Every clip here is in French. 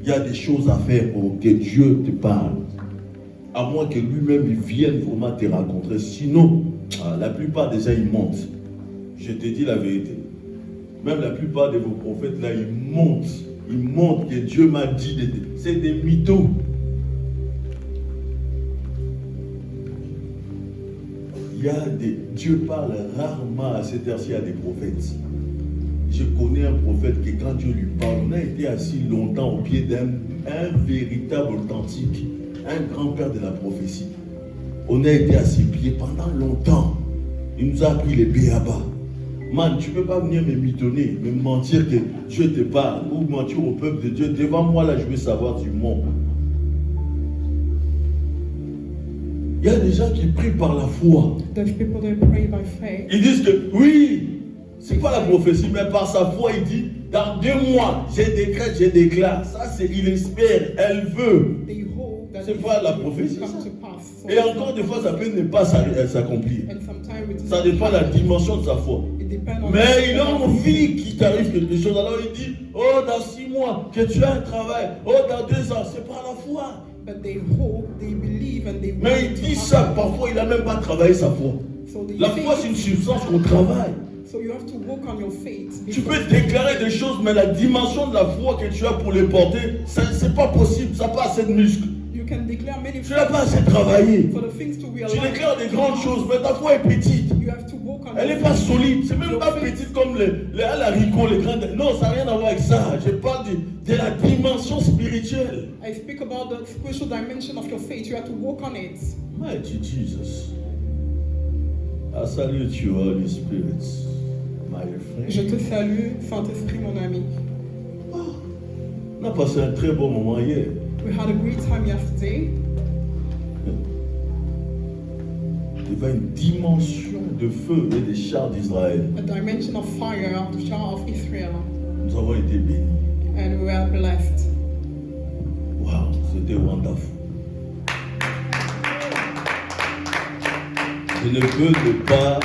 il y a des choses à faire pour que Dieu te parle. À moins que lui-même il vienne vraiment te rencontrer. Sinon, la plupart des gens ils mentent. Je te dis la vérité. Même la plupart de vos prophètes là, ils mentent. Ils montrent que Dieu m'a dit. C'est des mythos. Dieu parle rarement à cette heure-ci à des prophètes. Je connais un prophète que quand Dieu lui parle, on a été assis longtemps au pied d'un véritable authentique, un grand-père de la prophétie. On a été à ses pieds pendant longtemps. Il nous a appris les béabas. Man, tu ne peux pas venir me mitonner, me mentir que Dieu te parle, ou mentir au peuple de Dieu. Devant moi, là, je veux savoir du monde. Il y a des gens qui prient par la foi. Ils disent que oui, c'est pas la prophétie, mais par sa foi, il dit, dans 2 mois, je décrète, je déclare. Ça, c'est, il espère, elle veut. C'est pas la prophétie. Et encore des fois, ça peut ne pas s'accomplir. Ça dépend de la dimension de sa foi. Mais il a envie qu'il t'arrive quelque chose. Alors il dit, oh, dans 6 mois, que tu as un travail. Oh, dans 2 ans, c'est par la foi. Mais il dit ça, parfois il n'a même pas travaillé sa foi. La foi, c'est une substance qu'on travaille. Tu peux déclarer des choses, mais la dimension de la foi que tu as pour les porter, c'est pas possible, ça n'a pas assez de muscles. Tu n'as pas assez travaillé. Tu déclares des grandes choses, mais ta foi est petite. Elle n'est pas solide. C'est même pas petite comme les haricots, les grandes. Non, ça n'a rien à voir avec ça. Je parle de la dimension spirituelle. I speak about the spiritual dimension of your faith. You have to work on it. Mighty Jesus. I salute you, Holy Spirit, my friend. Je te salue, Saint-Esprit, mon ami. On a passé un très bon moment hier. We had a great time yesterday. Il y avait une dimension de feu et des chars d'Israël. A dimension of fire of the char of Israel. Nous avons été bénis. And we were blessed. Wow, c'était wonderful. Je ne peux ne pas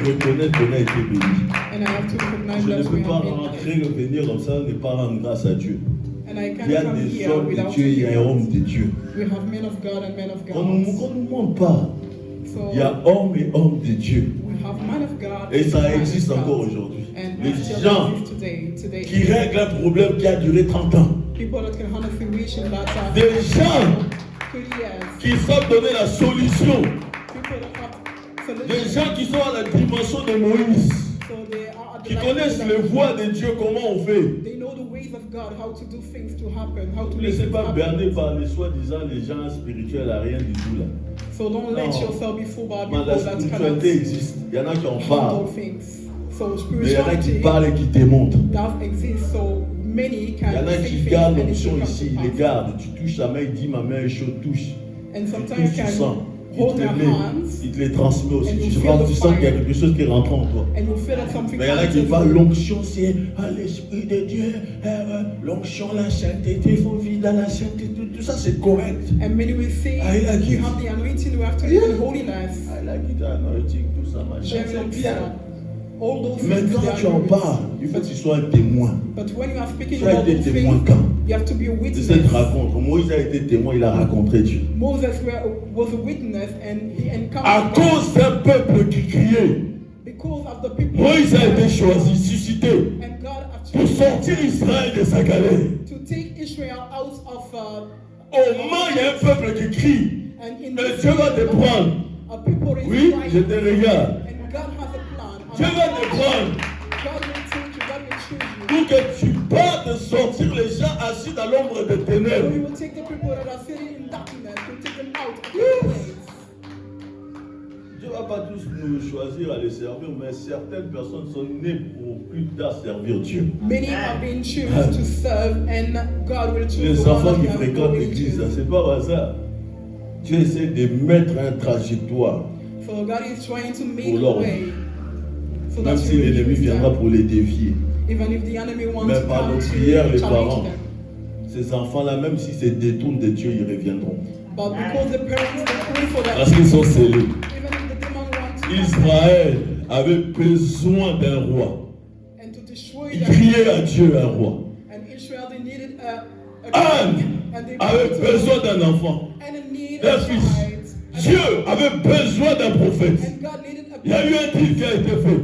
reconnaître qu'on a été bénis. And I have to recognize Je ne that peux we pas have been rentrer, blessed. revenir comme ça, ne pas rendre grâce à Dieu. And I Il y a can't come des here hommes de without Dieu, il y a un homme de Dieu. We have men of God and men of On ne God. nous ment pas. So Il y a homme et homme de Dieu. we have men of God. Et ça and men of existe God. encore aujourd'hui. And Les that still gens exists today. qui règlent un problème qui a duré 30 ans. People that can handle situation that Des gens 30 years. qui savent donner la solution. People that have Des solutions. gens qui sont à la dimension de Moïse. So they are at the Qui level connaissent that les voies de Dieu, comment on fait. they know the ways of God, how to do things to happen, how to Ne make laissez things pas happen. berner par les soi-disant les gens spirituels à rien du tout là. So don't let Non. yourself be fooled by Mais people la that spiritualité cannot existe. Il y en a qui en parlent. handle things. So Mais il y en a qui spirituality parlent et qui démontrent. does exist. So many Il can y en a say qui things gardent and it l'option will come ici, to ils les pass. gardent. Tu touches sa main, il dit ma main est chaude, touche. And Tu sometimes touches, tu can sens. Il hold te their met, hands il te les transmet aussi. and you Tu feel the sens qu'il y a fire. quelque chose qui est rentré en toi. and you feel that something Mais il y en a qui enters parlent, you. l'onction c'est l'Esprit de Dieu, l'onction, la sainteté, il faut vivre dans la sainteté, tout ça c'est correct. And many will say, I like we it. have the anointing, we have to live in holiness. I like it, anointing, tout ça, machin, Very c'est bien. all those Mais things quand they are tu en good. parles, il faut que tu sois un témoin. But when you are speaking Tu as about été those témoin things, quand you have to be a de witness. cette rencontre. Moïse a été témoin, il a rencontré Dieu. Moses was a witness and he À encountered God cause d'un peuple qui criait, because of the people. Moïse a été choisi, suscité And God pour actually sortir Israël de sa galère. to take Israel out of Au moins, il y a un peuple qui crie. and in Et Dieu va te prendre. a people is Oui, crying. je te regarde. And God has a plan. And Dieu va te prendre God will take you, God will choose you. pour que tu partes de sortir les gens assis dans l'ombre des So ténèbres. he will take the people that are sitting in darkness and take them out of the place. Dieu ne va pas tous nous choisir à les servir, mais certaines personnes sont nées pour plus tard servir Dieu. Many have been chosen to serve, and God will choose Les the one enfants that qui He has fréquentent called l'église, to. c'est pas hasard. Dieu essaie de mettre une trajectoire, So God is trying to make Pour a l'ordre. way. So même that si you will l'ennemi use viendra them. pour les dévier. Even if the enemy wants Mais to par come nos to prières, les challenge parents, them. ces enfants-là, même s'ils se détournent de Dieu, ils reviendront. But because the parents they pray for them, Parce qu'ils sont scellés. even if the demon wants to come Israël avait besoin d'un roi. and to destroy Il them, criait à Dieu un roi. and Israel they needed Anne avait besoin d'un enfant, d'un fils. Dieu avait besoin d'un prophète. Il y a eu un deal qui a été fait.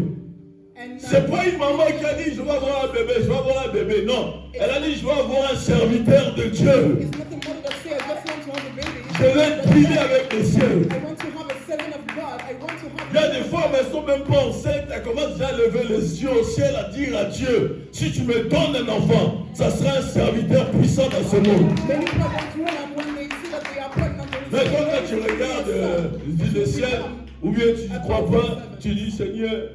C'est pas une maman qui a dit je vais avoir un bébé, je vais avoir un bébé. Non, elle a dit je vais avoir un serviteur de Dieu. Je vais dealer avec les cieux. Il y a des fois, mais elles ne sont même pas enceintes. Elles commencent déjà à lever les yeux au ciel, à dire à Dieu, si tu me donnes un enfant, ça sera un serviteur puissant dans ce monde. Mais quand tu regardes le ciel, ou bien tu ne crois pas, tu dis Seigneur,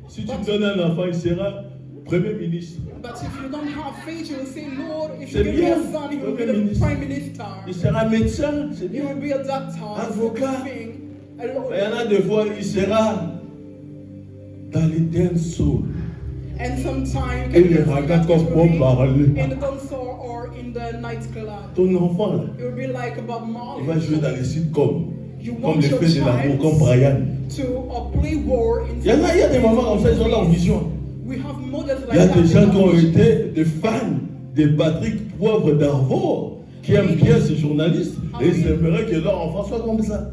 si tu me donnes un enfant, il sera Premier ministre. C'est bien, Premier ministre. Il sera médecin, c'est bien. Avocat. Il y en a des fois, il sera dans les dance soul. And sometimes Et les regards comme pour parler. in the dance or in the nightclub. Ton enfant, là, It would be like Bob Marley. il va jouer dans les sitcoms. You Comme want les your faits de l'amour, child comme Brian. to play war in Il y a des mamans comme ça, ils ont leur vision. We have mothers like Il y a that. des gens qui ont été des fans de Patrick Poivre d'Arvor, qui aiment bien ces journalistes, et ils aimeraient que leur enfant soit comme ça.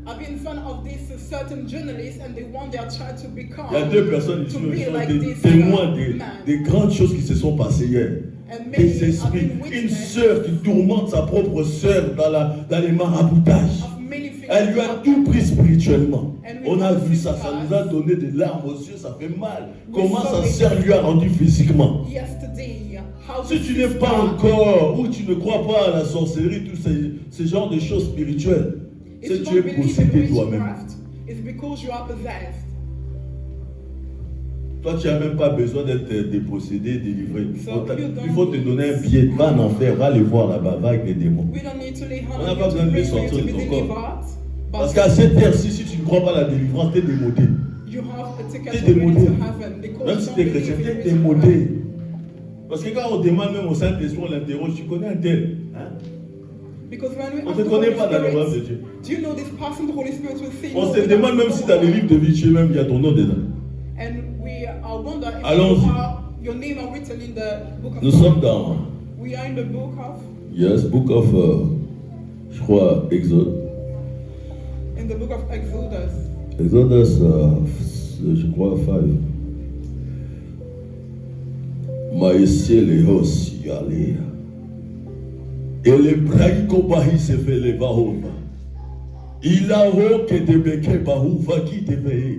I've been fan of these certain journalists and they want their child to become. Il y a deux personnes ici to qui be sont like des this témoins man. des grandes choses qui se sont passées hier. And Des many esprits, have been une witness sœur qui tourmente sa propre sœur dans les maraboutages. of many things. Elle lui a tout pris spirituellement. And we On a all vu ça, see ça that. nous a donné des larmes aux yeux, ça fait mal. We Comment saw sa it. sœur lui a rendu physiquement. Yesterday, how Si the tu n'es pas sister encore, ou tu ne crois pas à la sorcellerie, tous ces genres de choses spirituelles, if c'est you que tu es don't believe in possédé toi-même. witchcraft, it's because you are possessed. Toi, tu n'as même pas besoin d'être dépossédé, délivré. So Il faut te donner un billet, va en enfer, va les voir là-bas, va avec les démons. We don't need to lay hand On n'a on pas you besoin to de les pray for you sortir to de be ton corps. delivered. Parce But qu'à cette heure-ci, si tu ne crois pas à la délivrance, tu es démodé. you have a ticket T'es already démodé. to heaven because Même you si don't tu es believe chrétien, in tu es witchcraft. démodé. Parce que quand on demande même au Saint-Esprit, on l'interroge, tu connais un tel, hein? Because when we On ask ne the te connaît Holy pas dans le royaume de Spirit, Dieu. do you know this person? The Holy Spirit will say, On no, se we don't demande même know si dans le her. livre de Vichy, même, il y a ton nom dedans. And we wonder if Allons-y. your name are written in the book of Nous sommes dans, We are in the book of book of, je crois, Exode. Exodus. Exodus, je crois, 5. Maïsele hosi alea. Ele braiko bahi se fele bahova. Ilaro ke te beke bahuva ki te vehe.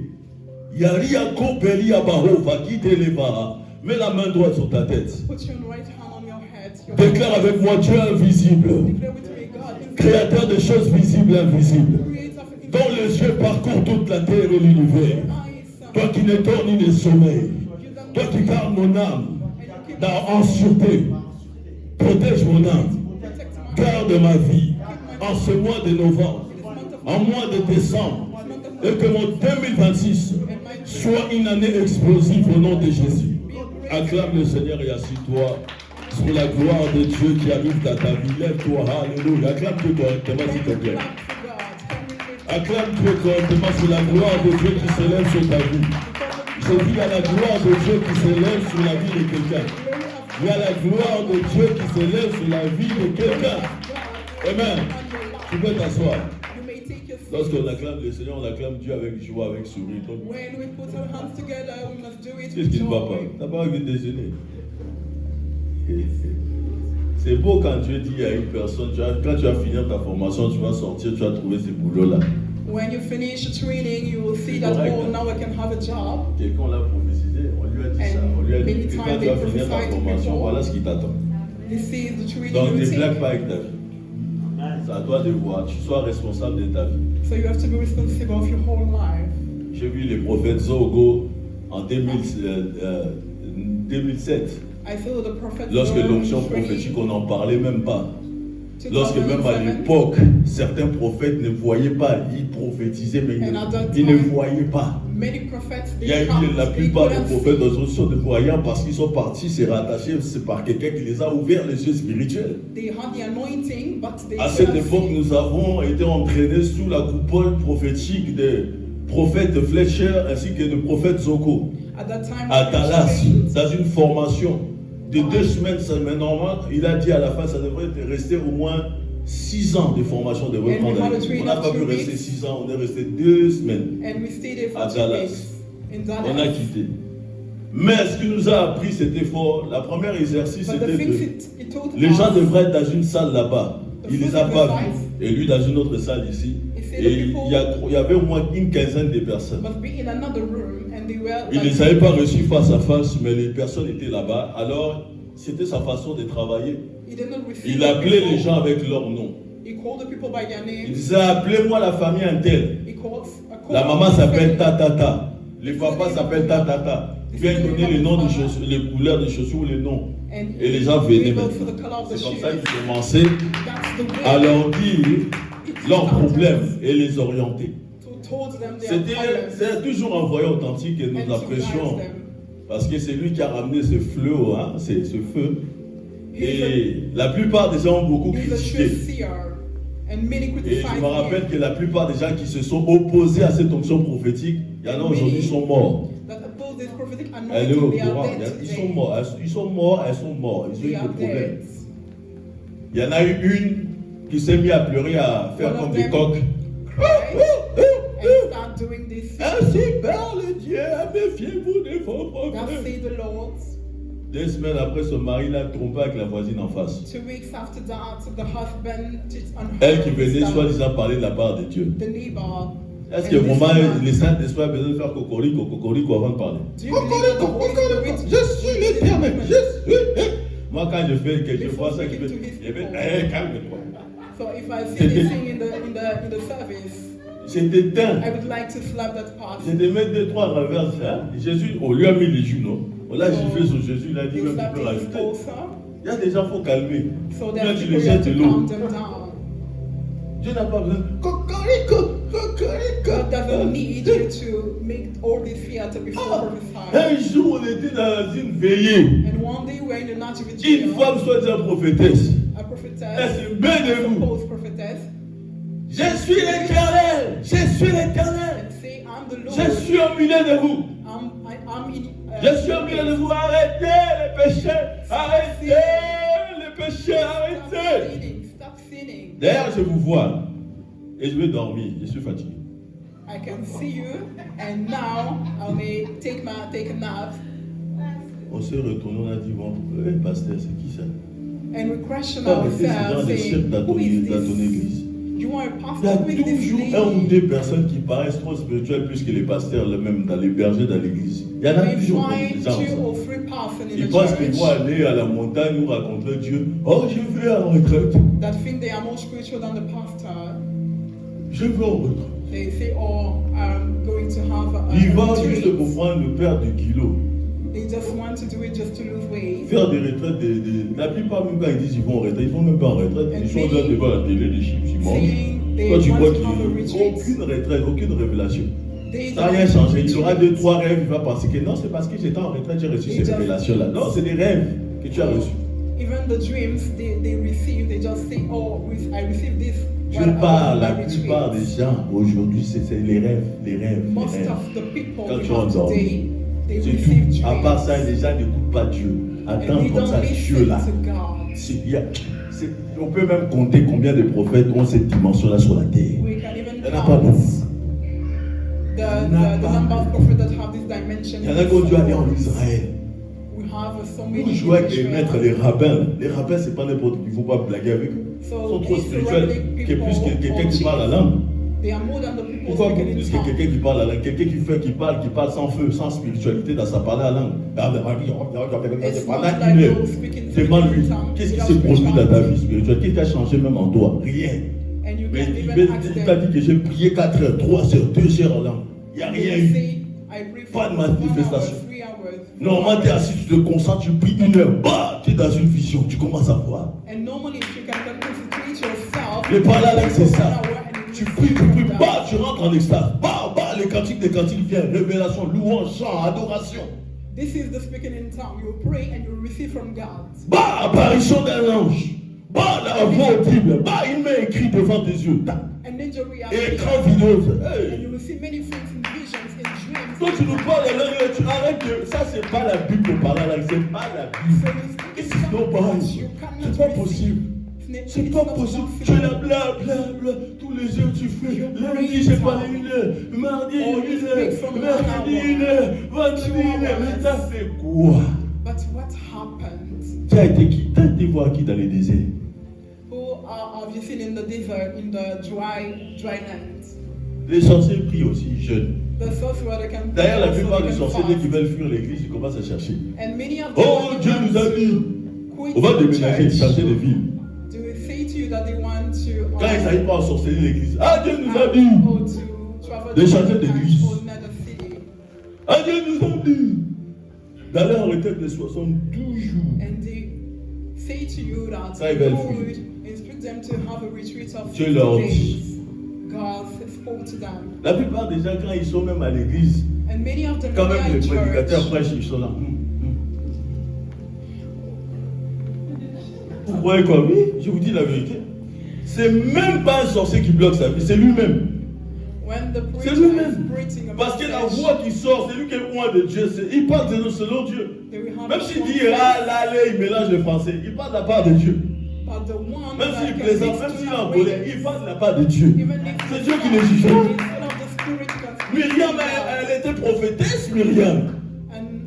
Yaria kopeli a bahova ki te levaha. Mets la main droite sur ta tête. Put your right hand on your head. Your Déclare avec moi Dieu invisible, Declare with me, God is créateur de choses visibles et invisibles, creator of dont les yeux parcourent toute la terre et l'univers. eyes. Toi qui ne dors ni ne sommeil, toi qui gardes mon âme en sûreté, protège mon âme, garde ma vie en ce mois de novembre, en mois de décembre, et que mon 2026 soit une année explosive au nom de Jésus. Acclame le Seigneur et assis-toi sur la gloire de Dieu qui arrive dans ta vie. Lève-toi, alléluia. Acclame Dieu correctement, s'il te plaît. Acclame Dieu correctement sur la gloire de Dieu qui s'élève sur ta vie. Je dis, il y a la gloire de Dieu qui s'élève sur la vie de quelqu'un. Il y a la gloire de Dieu qui s'élève sur la vie de quelqu'un. Amen. Tu peux t'asseoir. You may take your seat. Lorsqu'on acclame le Seigneur, on acclame Dieu avec joie, avec sourire. Donc, When we put our hands together, we must do it qu'est-ce with qui ne va pas? joy. Tu n'as pas envie de déjeuner. C'est beau quand Dieu dit à une personne, quand tu vas finir ta formation, tu vas sortir, tu vas trouver ce boulot-là. When you finish training, you will see that, Correct. oh, now I can have a job. Quelqu'un l'a prophétisé, on lui a dit ça. On lui a dit que quand tu vas finir ta formation, voilà ce qui t'attend. This is the training Donc you ne take. blague pas avec ta vie. C'est à toi de voir, tu sois responsable de ta vie. So you have to be responsible of your whole life. J'ai vu les prophètes Zogo en 2007. I feel the prophets Lorsque were l'onction ready prophétique, on n'en parlait même pas. to Lorsque même à 2007. l'époque, certains prophètes ne voyaient pas, ils prophétisaient, mais And at that ils ne time, voyaient pas. Many prophets, Il y a eu la plupart des prophètes dans sont de voyants parce qu'ils sont partis se rattacher, c'est par quelqu'un qui les a ouverts les yeux spirituels. They had the anointing, but they À cette couldn't époque, see. nous avons été entraînés sous la coupole prophétique des prophètes Fletcher ainsi que du prophète Zoko At that time, à we were Dallas, trained dans une formation de 2 semaines, mais normalement, il a dit à la fin, ça devrait rester au moins 6 ans de formation de reprendre. On n'a pas pu rester 6 ans, on est resté 2 semaines à Dallas. On a quitté. Mais ce qui nous a appris cet effort, la première exercice, c'était que les gens devraient être dans une salle là-bas. Il ne les a pas vus. Et lui dans une autre salle ici. Et il y avait au moins une quinzaine de personnes. Il ne les avait pas reçus face à face, mais les personnes étaient là-bas. Alors, c'était sa façon de travailler. Il appelait les gens avec leur nom. Il disait, appelez-moi la famille Intel. La maman s'appelle Tatata. Le papa s'appelle Tatata. Il vient donner les noms de chaussures, les couleurs des chaussures, les noms. Et les gens venaient. C'est comme ça qu'il commençait à leur dire leurs problèmes et les orienter. C'est toujours un voyant authentique que nous apprécions. Parce que c'est lui qui a ramené ce fléau, hein, ce feu. Et la plupart des gens ont beaucoup critiqué. Et je me rappelle que la plupart des gens qui se sont opposés à cette onction prophétique, il y en a aujourd'hui qui sont morts. Elle est au courant. Ils sont morts, elles sont morts. Ils ont eu des problèmes. Il y en a eu une qui s'est mise à pleurer, à faire comme des coqs. Ainsi parle Dieu, méfiez-vous de vos problèmes. 2 semaines après, son mari l'a trompé avec la voisine en face. 2 weeks after that, the husband elle qui venait soi-disant parler de la part de Dieu. Est-ce que vraiment les Saint-Esprit a besoin de faire cocorico avant de parler? Cocorico, je suis l'Éternel, je suis. Moi, quand je fais quelque chose, ça, je fais, calme-toi. So if I see anything in the service, je t'éteins. I would like to slap that part. Je te mets 2-3 revers. Hein? Jésus, on lui a mis les genoux. On l'a giflé sur Jésus, il a dit même tu peux rajouter. Il y a des gens, il faut calmer. Quand tu les jettes de l'eau. Dieu n'a pas besoin. Cocorico. God doesn't need you to make all this theater before prophesying. Un jour, on était dans une veillée. And one day we were in the night of a Une femme soi-disant prophétesse. A prophetess. Elle se met debout. Je suis l'Éternel. Je suis l'Éternel. Je suis au milieu de vous. Je suis au milieu de vous. Arrêtez les péchés. Arrêtez les péchés. Arrêtez. D'ailleurs, je vous vois. Et je vais dormir. Je suis fatigué. I can see you. And now I may take a nap. On s'est retourné. On a dit, bon, pasteur, c'est qui ça? And we question ourselves, saying, who is this? Il y a toujours 1 ou 2 personnes qui paraissent trop spirituelles plus que les pasteurs même dans les bergers dans l'église. Il y en a toujours des gens. Ils pensent qu'ils vont aller à la montagne ou rencontrer Dieu. Oh, je vais en retraite. Je vais en retraite. Ils vont juste pour prendre le perdre du kilo. They just want to do it just to lose weight. Faire des retraites, la plupart même quand ils disent qu'ils vont en retraite, ils ne vont même pas en retraite. Ils sont là devant la télé, des chips, ils mangent. Toi tu vois qu'il n'y a aucune retraite, aucune révélation. Ça n'a rien changé. Il aura 2-3 rêves, il va penser que non, c'est parce que j'étais en retraite, j'ai reçu ces révélations-là. Non, c'est des rêves que tu as reçus. Even the dreams they receive, they just say, oh, I received this. Je parle, la plupart des gens aujourd'hui, c'est les rêves. Most of the people quand tu endors. C'est tout. À part ça, les gens n'écoutent pas Dieu. Attends comme ça, Dieu là. On peut même compter combien de prophètes ont cette dimension-là sur la terre. Il n'y en a pas beaucoup. Il y en a qui ont dû aller en Israël. Vous jouez avec les maîtres, les rabbins. Les rabbins, c'est pas n'importe qui. Il ne faut pas blaguer avec eux. Ils sont trop spirituels. Que plus que quelqu'un qui parle la langue. Pourquoi plus que quelqu'un qui parle la langue? Quelqu'un qui parle sans feu, sans spiritualité dans sa parole à la langue. Pendant 1 heure, demande-lui, qu'est-ce qui s'est produit dans ta vie spirituelle? Qu'est-ce qui a changé même en toi? Rien. Mais il t'a dit que j'ai prié 4 heures, 3 heures, 2 heures en langue. Il n'y a rien eu. Pas de manifestation. Normalement, tu es assis, tu te concentres, tu pries 1 heure. Bah, tu es dans une vision, tu commences à voir. Les paroles à langue, c'est ça. Tu pries, bah, tu rentres en extase. Bah, les cantiques des cantiques viennent. Révélation, louange, chant, adoration. This is the speaking in tongue. You pray and you receive from God. Bah, apparition d'un ange. Bah, la voix audible. Bah, il m'a écrit devant tes yeux. Écran vidéo. And you will see many things in visions, in dreams. things. Toi, tu nous parles de langue, tu arrêtes de. Ça, c'est pas la Bible qu'on parle là, c'est pas la Bible. Qu'est-ce que c'est c'est pas possible. C'est pas possible. Tu es là, bla bla bla. Tous les jours, tu fais. Lundi, j'ai parlé 1 heure. Mardi, 1 heure. Mercredi, 1 heure. Vendredi, 1 heure. Mais t'as fait quoi? But what happened? Tu as été qui? Tu as été voir qui dans les déserts? Who have you seen in the desert, in the dry land? Les sorciers prient aussi jeunes. D'ailleurs, la plupart des sorciers qui veulent fuir l'église, ils commencent à chercher. Oh, Dieu nous a dit, on va déménager, changer de ville. Quand ils n'arrivent pas à sorceller l'église, ah, Dieu nous a dit de changer d'église. Ah, Dieu nous a dit d'aller en retraite de 72 jours. Ça, ils veulent fuir. Dieu leur dit. La plupart des gens, quand ils sont même à l'église, quand même les prédicateurs prêchent, ils sont là. Vous croyez quoi? Oui, je vous dis la vérité. C'est même pas un sorcier qui bloque sa vie, c'est lui-même. C'est lui-même. Parce que la voix qui sort, c'est lui qui est loin de Dieu. Il parle selon Dieu. Même s'il dit ah, là, il mélange le français, il parle de la part de Dieu. Même s'il plaisante, même s'il est en colère, il parle de la part de Dieu. C'est Dieu qui le juge. Myriam, elle était prophétesse, Myriam.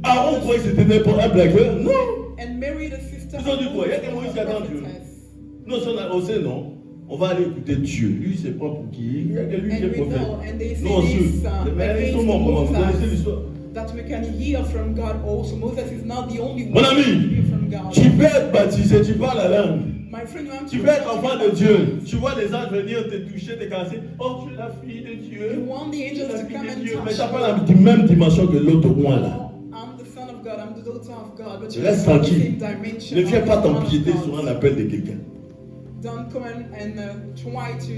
Aaron croyait que c'était n'importe un blagueur. Non. Ils ont dit quoi? Il y a des Moïse qui attendent Dieu. Non, on sait non. On va aller écouter Dieu. Lui, c'est pas pour qui. Il y a que lui qui est prophète. Non, mais ils sont morts. Comment vous connaissez l'histoire? That we can hear from God also. Moses is not the only one. Mon ami, tu peux être baptisé, tu parles la langue. Tu peux être enfant de Dieu. Tu vois les anges venir te toucher, te casser. Oh, tu es la fille de Dieu. You want the angels to come and touch you. Mais tu n'as pas la même dimension que l'autre roi là. I'm the son of God, I'm the daughter of God. But you reste tranquille. Ne viens pas t'empiéter sur un appel de quelqu'un. Don't come and try to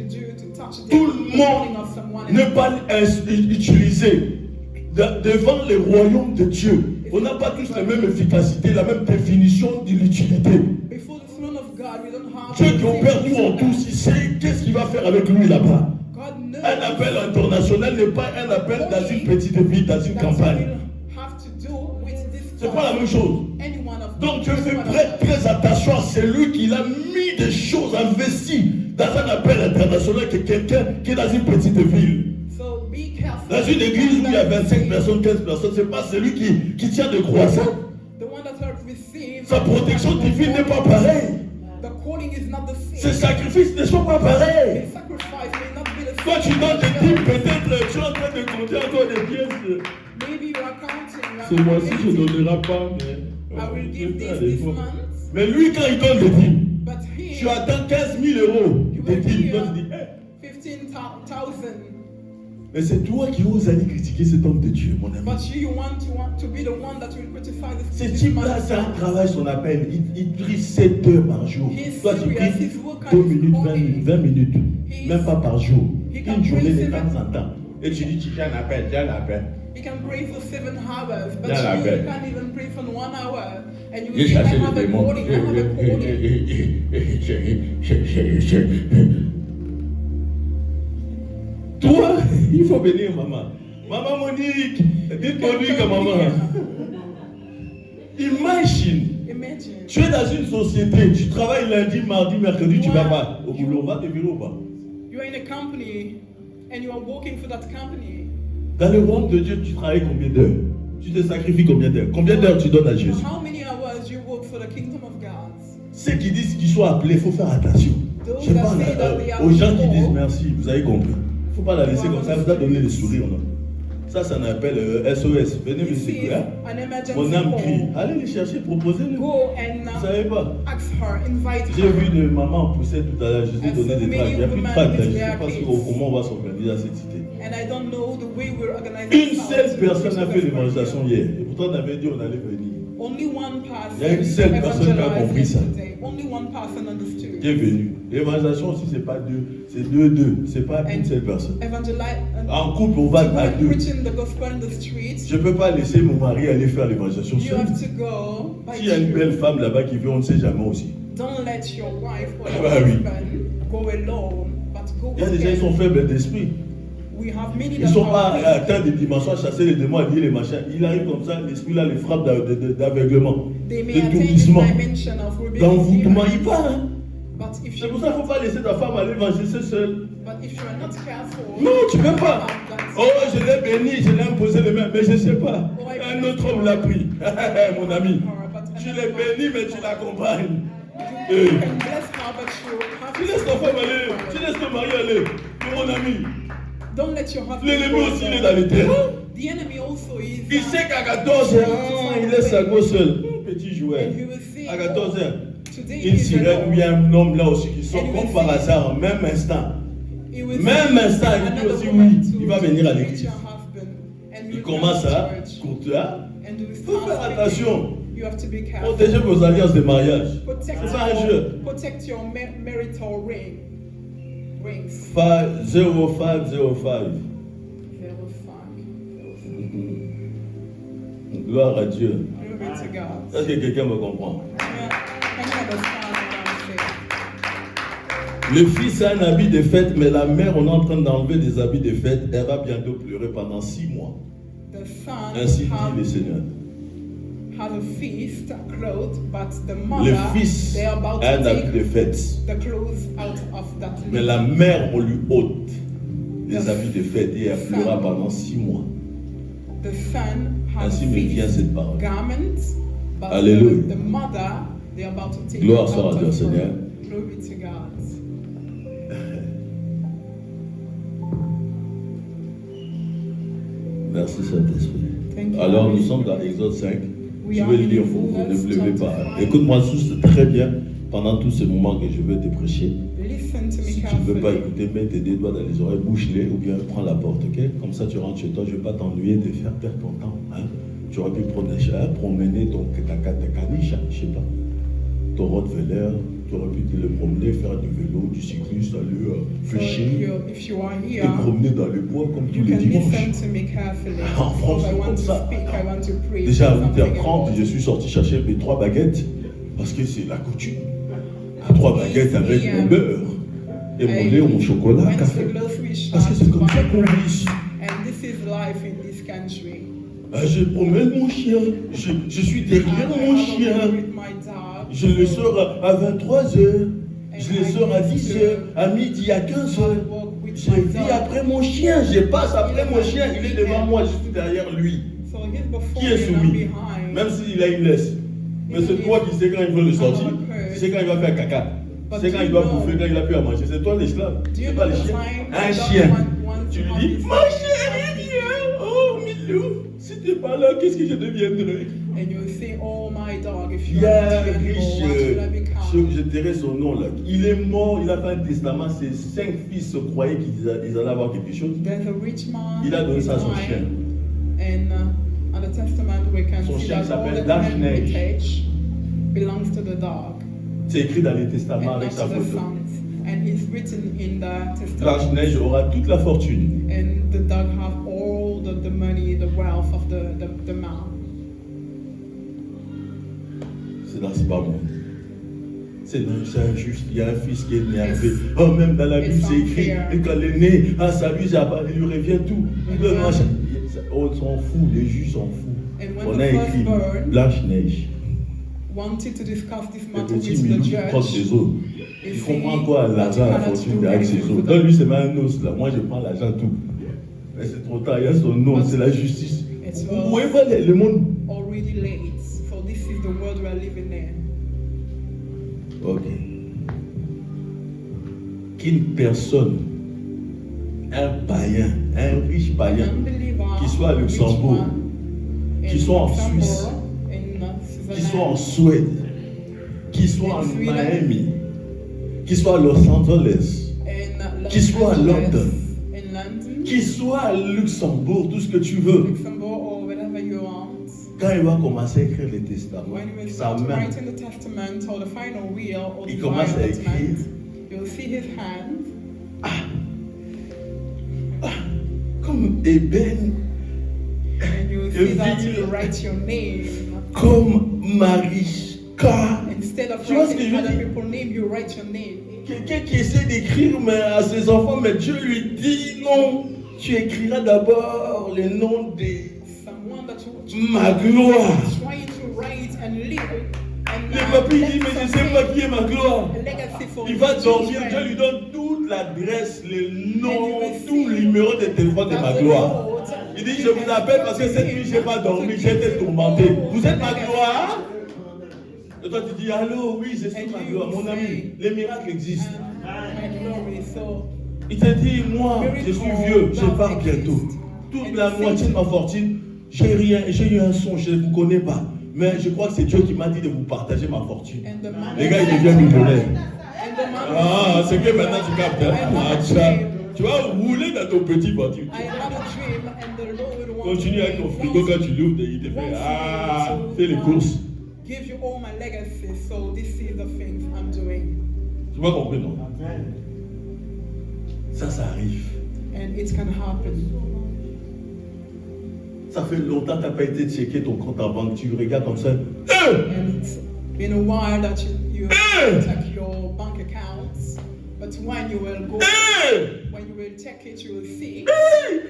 touch Tout le monde n'est pas utilisé devant le royaume de Dieu. On n'a pas tous la même efficacité, la même définition de l'utilité. Dieu qui opère nous en tous, il sait qu'est-ce qu'il va faire avec lui là-bas. Un appel international n'est pas un appel dans une petite ville, dans une campagne. C'est pas la même chose. Donc Dieu fait très attention à celui qui a mis des choses, investi dans un appel international que quelqu'un qui est dans une petite ville. Dans une église où il y a 25 personnes, 15 personnes, c'est pas celui qui tient de croissant. Sa protection divine n'est pas pareille. Ses sacrifices ne sont pas pareils. Quand tu donnes des dîmes, peut-être tu es en train de compter encore des pièces. Ce mois-ci, je ne donnerai pas, mais lui, quand il donne des dîmes, tu attends 15 000 euros de dîmes. Toi, tu dis, 15,000. mais c'est toi qui oses aller critiquer cet homme de Dieu, mon ami. Ce type-là, c'est un travail, son appel. Il prie 7 heures par jour. Toi, tu pries 2 minutes, 20 minutes. Même pas par jour. Une journée de temps en temps. Et tu dis, tu fais un appel, tu as un appel. You can pray for 7 hours, but you can't even pray for 1 hour. And you say, I have a calling, I have a calling. Toi, il faut venir, maman. Maman Monique, dites Monique à maman. Imagine, tu es dans une société, tu travailles lundi, mardi, mercredi, tu ne vas pas au boulot, on va te virer ou pas? You are in a company and you are working for that company. Dans le royaume de Dieu, tu travailles combien d'heures? Tu te sacrifies combien d'heures? Combien d'heures tu donnes à Jésus? How many hours you work for the kingdom of God? Ceux qui disent qu'ils sont appelés, il faut faire attention. Je parle aux gens qui disent merci, vous avez compris. Il ne faut pas la laisser comme ça, vous a donné le sourire. Non? Ça appelle SOS. Venez me secourir. Mon âme crie. Allez les chercher, proposez-le. Vous ne savez pas. J'ai vu de maman pousser tout à l'heure. Je lui ai donné des tracts. Il n'y a plus de tracts. Je ne sais pas comment on va s'organiser à cette cité. Une seule personne a fait l'évangélisation hier. Et pourtant on avait dit on allait venir. Il y a une seule personne qui a compris ça. Qui est venue. L'évangélisation aussi, c'est pas deux, c'est deux. C'est pas une seule personne. En couple, on va à deux. Je ne peux pas laisser mon mari aller faire l'évangélisation seul. S'il y a une belle femme là-bas qui veut, on ne sait jamais aussi. Don't let your wife or your husband go alone, but go Il y a des gens qui sont faibles d'esprit. Ils ne sont pas atteints des dimensions à chasser les démons, à lier les machins. Il arrive comme ça, l'esprit là les frappe d'aveuglement, d'étourdissement, d'envoûtement. Il part. Hein? C'est pour ça qu'il ne faut pas laisser ta femme aller évangéliser seule. Non, tu ne peux pas. Oh, je l'ai béni, je l'ai imposé les mains, mais je ne sais pas. Un autre homme l'a pris. Mon ami, tu l'as béni, mais tu l'accompagnes. Tu laisses ta femme aller, tu laisses ton mari aller. Mon ami, l'ennemi aussi il est dans le terrain. Il sait qu'à 14h, il laisse sa gosse seule. Petit jouet. À 14h, une sirène ou bien un homme là aussi qui sort comme par hasard, en même instant. Même instant, il dit aussi oui, il va venir à l'église. Il commence à courter. Il faut faire attention. Protégez vos alliances de mariage. C'est pas un jeu. Protect your marital rings. 0505. Gloire à Dieu. Est-ce que quelqu'un me comprend? Le fils a un habit de fête, mais la mère, on est en train d'enlever des habits de fête. Elle va bientôt pleurer pendant 6 mois. Ainsi dit le Seigneur. Le fils a un habit de fête, mais la mère, on lui ôte les habits de fête et elle pleurera pendant 6 mois. Ainsi me vient cette parole. Alléluia. Gloire soit à Dieu, Seigneur. Merci Saint-Esprit. Alors nous sommes dans Exode 5. Je vais le lire pour vous, ne vous levez pas. Écoute-moi tous très bien pendant tout ce moment que je veux te prêcher. Si tu ne veux pas écouter, mets tes deux doigts dans les oreilles, bouche-les ou bien prends la porte, ok? Comme ça tu rentres chez toi, je ne vais pas t'ennuyer de faire perdre ton temps. Hein? Tu aurais pu promener ta caniche, je ne sais pas, ton Rottweiler, tu aurais pu te le promener, faire du vélo, du cyclisme, aller pêcher, et promener dans le bois comme tous les dimanches. En France, c'est comme ça. Déjà à 8h30, je suis sorti chercher mes 3 baguettes, parce que c'est la coutume. 3 baguettes avec mon beurre, et mon lait ou mon chocolat, café. Parce que c'est comme ça qu'on vit. Je promène mon chien, je suis derrière mon chien. Je le sors à 23h, je le sors à 10h, à midi, à 15h. Je vis après mon chien, je passe après mon chien, il est devant moi, je suis derrière lui. Qui est soumis? Même s'il a une laisse. Mais c'est toi qui sais quand il veut le sortir, tu sais quand il va faire caca, tu sais quand il doit bouffer, quand il a plus à manger. C'est toi l'esclave, c'est pas le chien. Un chien, tu lui dis, ma chérie, viens, oh Milou, si tu n'es pas là, qu'est-ce que je deviendrai? Il y a un riche, je dirais son nom là, il est mort, il a fait un testament, ses 5 fils se croyaient qu'ils allaient avoir quelque chose. Il a donné ça à son chien. Son chien s'appelle Blanche-Neige. C'est écrit dans les testaments avec sa photo. Blanche-Neige aura toute la fortune. C'est pas bon. C'est injuste. Il y a un fils qui est énervé. Oh, même dans la Bible, c'est écrit. Et quand l'aîné s'abuse, il lui revient tout. On s'en fout, les juges s'en foutent. On a écrit Blanche-Neige. Le petit Milou qui croque ses os. Il comprend quoi l'argent, la fortune avec ses os. Donc lui, c'est même un os là. Moi, je prends l'argent tout. Mais c'est trop tard. Il y a son nom, c'est la justice. Vous voyez pas le monde? Ok. Qu'une personne, un païen, un riche païen, qui soit à Luxembourg, qui soit en Suisse, qui soit en Suède, qui soit en Miami, qui soit à Los Angeles, qui soit à London, qui soit à Luxembourg, tout ce que tu veux. Quand il va commencer à écrire les testaments, sa main, il commence à écrire. Comme Eben, comme Mariska. Tu vois ce que je veux dire? Quelqu'un qui essaie d'écrire à ses enfants, mais Dieu lui dit non. tu écriras d'abord les noms de ma gloire. Le papy dit, mais je ne sais pas qui est ma gloire. Il va dormir, Dieu lui donne toute l'adresse, les noms, tout le numéro de téléphone de ma gloire. Il dit, je vous appelle parce que cette nuit, je n'ai pas dormi, j'ai été tourmenté. Vous êtes ma gloire? Et toi, tu dis, allô, oui, je suis ma gloire. Mon ami, les miracles existent. Il te dit, moi, je suis vieux, je pars bientôt. Toute la moitié de ma fortune, j'ai rien, j'ai eu un son, je ne vous connais pas. Mais je crois que c'est Dieu qui m'a dit de vous partager ma fortune. Les gars, ils deviennent millionnaires. Ah, c'est que maintenant tu captes. Tu vas rouler dans ton petit voiture. Continue avec ton frigo quand tu l'ouvres, il te fait fais les courses. Give you all my legacy, so this is the things I'm doing. Tu m'as compris, non? Ça arrive. And it can happen. Ça fait longtemps que tu n'as pas été checker ton compte en banque. Tu regardes comme ça. And it's been a while that you check your bank accounts. But when you will go, when you will check it, you will see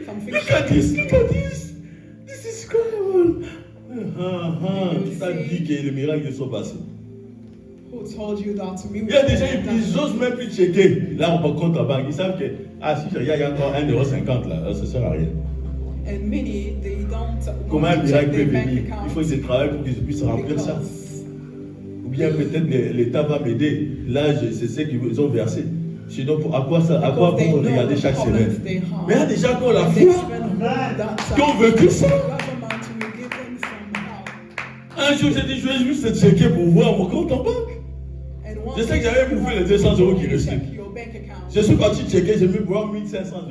something. Look at this. This is incredible. Tu t'as dit que les miracles sont passés. Who told you that? Il y a des gens qui n'osent même plus checker. Là, on prend compte en banque. Ils savent que si il y a encore 1,50 € là, ça ne sert à rien. And many, they don't. Comment un miracle peut venir? Il faut que je travaille pour qu'ils puissent remplir ça. Ou bien peut-être l'État va m'aider. Là, c'est ce qu'ils ont versé. Sinon, à quoi pour regarder chaque semaine? Mais il y a des gens qui ont la foi, qui ont vécu ça. Un jour, j'ai dit, je vais juste checker pour voir mon compte en banque. Je sais que j'avais bouffé les 200 € qui restaient. Je suis parti checker, j'ai mis voir 1500 €.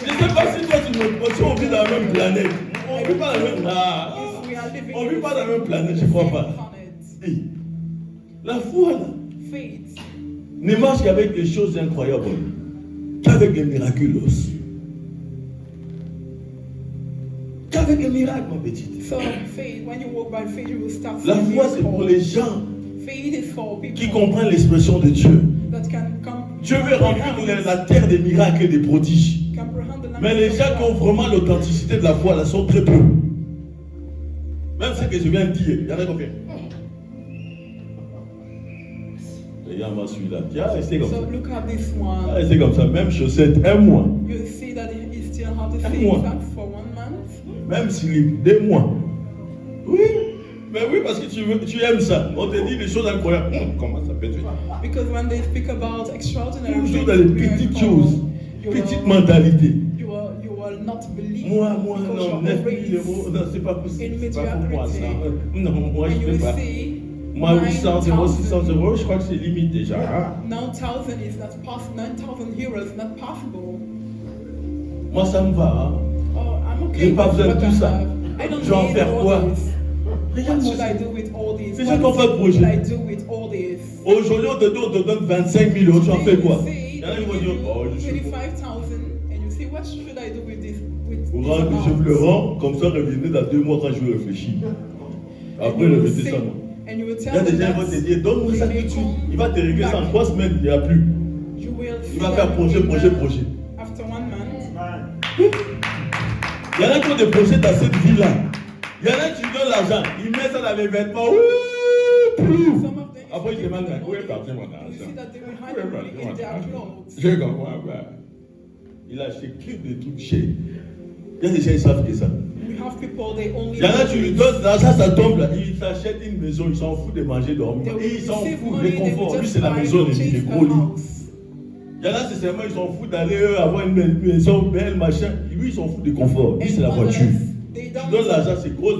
Je ne sais pas si toi tu on vit dans la même planète. On ne vit pas dans la même on vit pas dans la même planète, je ne crois pas. La foi là ne marche qu'avec des choses incroyables, qu'avec des miraculos. Qu'avec des miracles, ma petite. So, faith, when you walk by faith, you will start. La foi, c'est pour les gens qui comprennent l'expression de Dieu. Dieu veut remplir la terre des miracles et des prodiges. Mais les gens qui ont vraiment l'authenticité de la foi, là, sont très peu. Même ce que je viens de dire, il y en a combien? Regarde-moi celui-là. Tiens, restez comme ça. Restez comme ça. Même chaussette, un mois. Un mois. Même s'il est 2 mois. Oui. Mais oui, parce que tu aimes ça. On te dit des choses incroyables. Comment ça peut être? Because when they speak about extraordinary things, toujours dans les petites choses, petites mentalités. You will not believe. Moi, non, 9 000 €, non, c'est pas possible. C'est pas pour moi, ça. Non, moi, je ne peux pas. Moi, 800 €, 600 €, je crois que c'est limite déjà. 9,000 is not possible. 9,000 € is not possible. Moi, ça me va. Hein. Oh, I'm okay. Je n'ai pas besoin de tout ça. I don't je vais en faire quoi? What should I do with all this? C'est ce qu'on fait pour aujourd'hui. Aujourd'hui, on te donne 25 000 €. Tu en fais quoi? Il y en a qui vont dire, oh, je suis. 25,000 and you say, what should I do with this? Je vous le rends, comme ça, revenez dans 2 mois quand je vais réfléchir. Après, revenez ça. Il y a des gens qui vont te dire, donne-moi ça tout de suite. Il va te régler ça en 3 semaines, il n'y a plus. Il va faire projet. After 1 month. Il y en a qui ont des projets dans cette vie-là. Il y en a qui donnent l'argent, ils mettent ça dans les vêtements. Après, ils se demandent où est parti mon argent. Je comprends pas. Il a acheté plus de trucs chers. Il y a des gens qui savent que ça. Il y en a qui lui donnent l'argent, ça tombe là. Ils s'achètent une maison, ils s'en foutent de manger, dormir. Et ils s'en foutent des conforts. Lui, c'est la maison, les gros lits. Il y en a, c'est seulement, ils s'en foutent d'aller avoir une maison belle, machin. Lui, ils s'en foutent de confort. Lui, c'est la voiture. Tu donnes l'argent, c'est gros,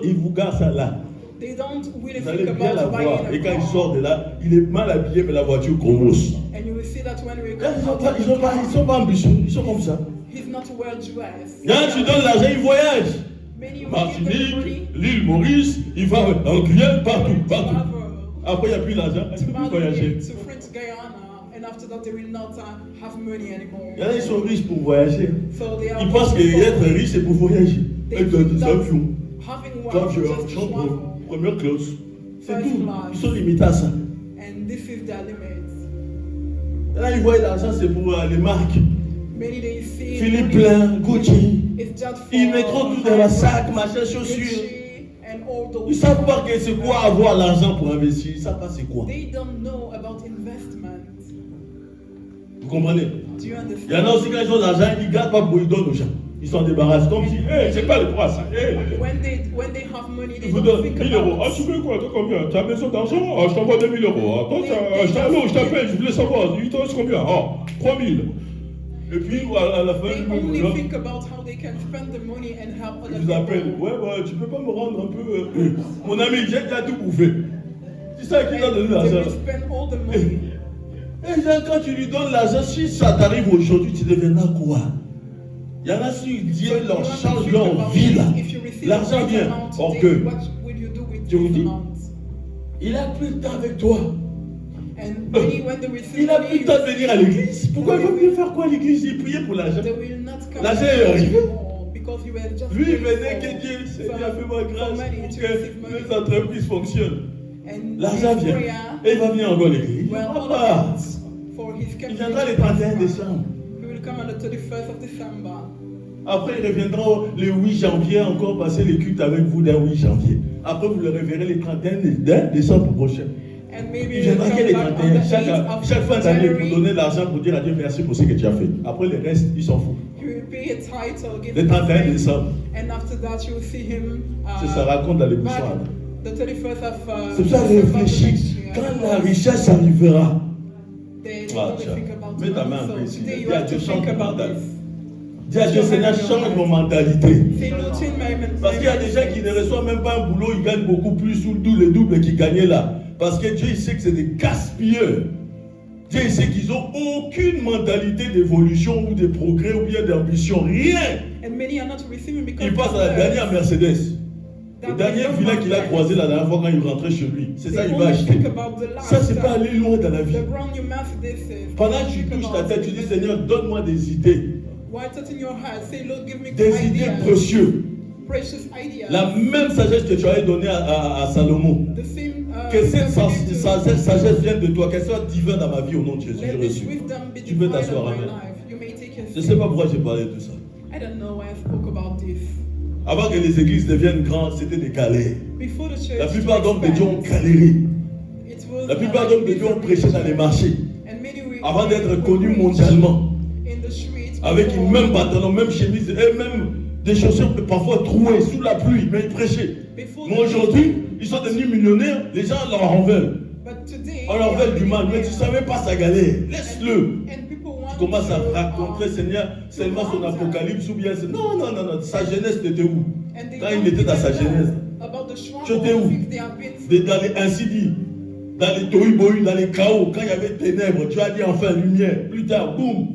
il vous garde ça là. Vous allez bien la voir. Et quand il sort de là, il est mal habillé, mais la voiture commence. Ils sont pas ambitieux, ils sont comme ça. Quand tu donnes l'argent, il voyage. Martinique, l'île Maurice, il va en Guyane, partout. Après, il n'y a plus l'argent, il ne peut plus voyager. Il y en a qui sont riches pour voyager. Ils pensent qu'être riche, c'est pour voyager. Être dans des avions. Chambre, première classe. C'est tout. Ils sont limités à ça. Là, ils voient l'argent, c'est pour les marques. Philippe Plein, Gucci. Ils mettront tout dans la sac, machin, chaussures. Ils ne savent pas que c'est quoi avoir l'argent pour investir. Ils ne savent pas c'est quoi. Vous comprenez? Il y en a aussi quand ils ont l'argent, ils ne gardent pas pour ils donnent aux gens. Ils s'en débarrassent comme si, c'est pas le droit ça. Ils vous donnent 1000 euros. Ah, tu veux quoi? T'as combien? Tu as besoin d'argent? Ah, je t'envoie 2000 euros. Attends, je t'appelle, je voulais savoir. Il te reste combien? Ah, 3000. Et puis, à la fin du mois, ils vous appellent. Ouais, tu peux pas me rendre un peu. Mon ami, j'ai déjà tout bouffé. C'est ça qui t'a donné l'argent. Et quand tu lui donnes l'argent, si ça t'arrive aujourd'hui, tu deviendras quoi? Il y en a si Dieu leur change leur vie là. L'argent vient. Or que, je vous dis, il a plus de temps avec toi. Il n'a plus le temps de venir à l'église. Pourquoi il va venir faire quoi à l'église? Il priait pour l'argent. L'argent est arrivé. Lui, il venait que Dieu, Seigneur, fais-moi grâce pour que les entreprises fonctionnent. L'argent vient. Et il va venir encore à l'église. Papa, il viendra le 31 décembre. Après, il reviendra le 8 janvier encore passer les cultes avec vous d'un 8 janvier. Après, vous le reverrez le 31 décembre prochain. Il viendra que les 31. Chaque fin d'année, vous donnez l'argent pour dire à Dieu merci pour ce que tu as fait. Après, le reste, il s'en fout. Le 31 décembre. Ça raconte dans les bouchoirs. C'est pour ça que réfléchis. Quand la richesse arrivera, mets ta main un peu ici. Dis à Dieu, change mon mentalité. Dis à Dieu, Seigneur, change mon mentalité. Parce qu'il y a des gens qui ne reçoivent même pas un boulot, ils gagnent beaucoup plus ou le double qu'ils gagnaient là. Parce que Dieu, il sait que c'est des gaspilleurs. Dieu, il sait qu'ils n'ont aucune mentalité d'évolution ou de progrès ou bien d'ambition. Rien. Il passe à la dernière Mercedes. Le dernier vilain qu'il a croisé la dernière fois quand il rentrait chez lui. C'est ça qu'il va acheter. Ça, c'est pas aller loin dans la vie. Pendant que tu touches ta tête, tu dis, Seigneur, donne-moi des idées. Des idées précieuses. La même sagesse que tu avais donnée à Salomon. Que cette sagesse vienne de toi, qu'elle soit divine dans ma vie au nom de Jésus. Je reçois. Tu peux t'asseoir avec. Je ne sais pas pourquoi j'ai parlé de tout ça. Avant que les églises deviennent grandes, c'était des galères. La plupart d'hommes de Dieu ont galéré. La plupart d'hommes de Dieu ont prêché dans les marchés. Avant d'être connus mondialement. Avec une même pantalon, même chemise, et même des chaussures parfois trouées sous la pluie, mais ils prêchaient. Mais aujourd'hui, ils sont devenus millionnaires, les gens leur en veulent. On leur veut du mal, mais tu ne savais pas sa galère. Laisse-le. Tu commences à raconter, Seigneur, seulement son apocalypse ou bien... Non, sa jeunesse, t'étais où? Quand il était dans sa jeunesse. Tu étais où? Dans les incidis, dans les tohu-bohu, dans les chaos, quand il y avait ténèbres, tu as dit enfin lumière. Plus tard, boum.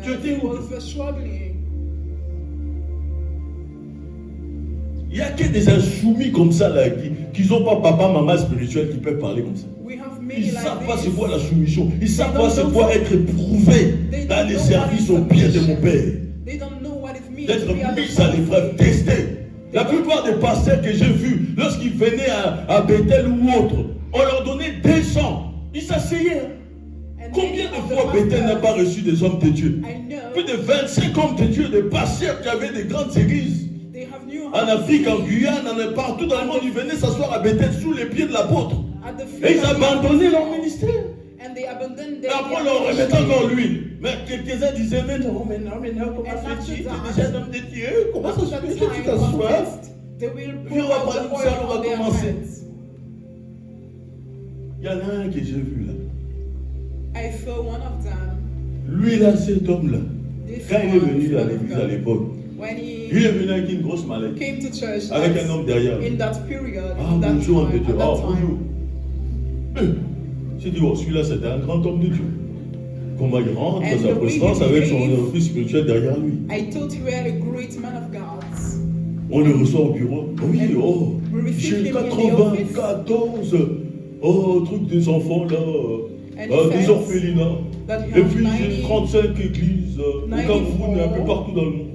Tu étais où? Il n'y a que des insoumis comme ça là, qui n'ont pas papa, maman spirituel qui peuvent parler comme ça. Ils ne savent pas c'est quoi la soumission. Ils ne savent pas c'est quoi être éprouvé dans les services au pied de mon Père. D'être mis à l'épreuve, testé. La plupart des pasteurs que j'ai vus, lorsqu'ils venaient à Bethel ou autre, on leur donnait 200. Ils s'asseyaient. Combien de fois Bethel n'a pas reçu des hommes de Dieu? Plus de 25 hommes de Dieu, des pasteurs qui avaient des grandes églises. En Afrique, en Guyane, partout dans le monde, ils venaient s'asseoir à Bethel sous les pieds de l'apôtre. Et ils abandonnaient leur ministère. Et après, on leur remettait encore l'huile. Mais quelques-uns disaient, mais non, comment ça se fait? Tu es déjà un homme de Dieu. Comment ça se fait que tu t'assois? Puis on va parler de ça, on va commencer. Il y en a un que j'ai vu là. Lui là, cet homme là, quand il est venu à l'église à l'époque, il est venu avec une grosse mallette, avec un homme derrière lui. Bonjour, homme de Dieu. Bonjour. J'ai dit, celui-là c'était un grand homme de Dieu. Comment il rentre dans sa prestance avec son office spirituel derrière lui. On le reçoit au bureau. Oui, j'ai 94 truc des enfants là. Des orphelinats. Et puis j'ai 35 églises au Cameroun et un peu partout dans le monde.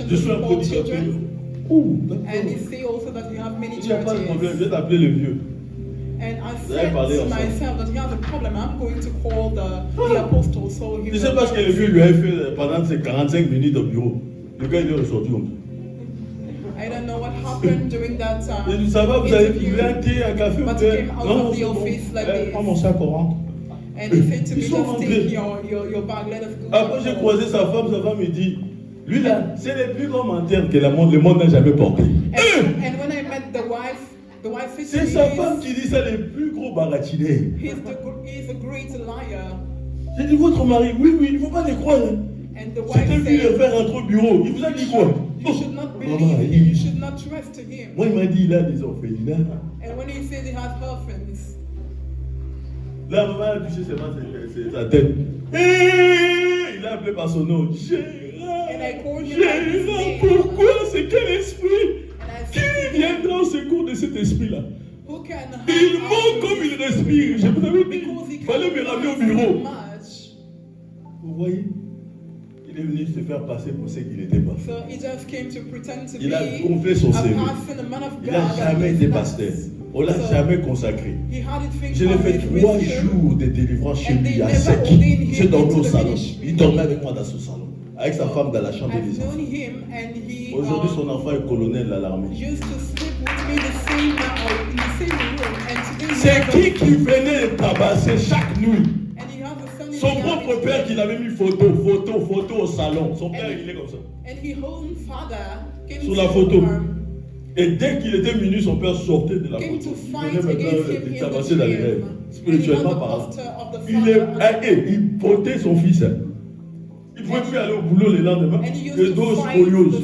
Je suis un prédicateur. Il n'y a pas de problème, je vais t'appeler le vieux. And I said to myself that he has a problem. I'm going to call the apostle. So he tu sais pas ce que le vieux lui a fait pendant ces 45 minutes au bureau. Le gars il est ressorti comme ça. I don't know what happened during that interview. Ça va, vous avez pris un thé, un café, but he came out of the office like this. Prends mon sac, on rentre. And he said to me, just take your bag, let us go. Après j'ai croisé sa femme me dit, lui là, c'est les plus grands menteurs que le monde n'a jamais porté. And when I met the wife said c'est sa femme qui dit ça, les plus gros baratinés. He's a great liar. J'ai dit, votre mari, oui, il ne faut pas les croire. C'était lui le faire rentrer au bureau. Il vous a dit quoi? You should not believe him. You should not trust him. Moi, il m'a dit, il a des orphelins. And when he said he has orphans. Là, maman a touché sa tête. Il a appelé par son nom. Gérard, pourquoi? C'est quel esprit qui viendra au secours de cet esprit-là? Il monte comme il respire. Je vous avais dit, il fallait me ramener au bureau. Vous voyez? Il est venu se faire passer pour ce qu'il n'était pas. Il a gonflé son CV. Il n'a jamais été pasteur. On ne l'a jamais consacré. Je l'ai fait 3 jours de délivrance chez lui à sec. Je dormais au salon. Il dormait avec moi dans ce salon. Avec sa femme dans la chambre des enfants. Aujourd'hui, son enfant est colonel à l'armée. C'est qui venait tabasser chaque nuit? Son propre père qui l'avait mis photo au salon. Son père, il est comme ça. Sur la photo. Et dès qu'il était minuit, son père sortait de la photo. Il venait maintenant le tabasser dans les rêves. Spirituellement parlant. Il portait son fils. Il ne pouvait plus aller au boulot le lendemain. Que dose scoliose.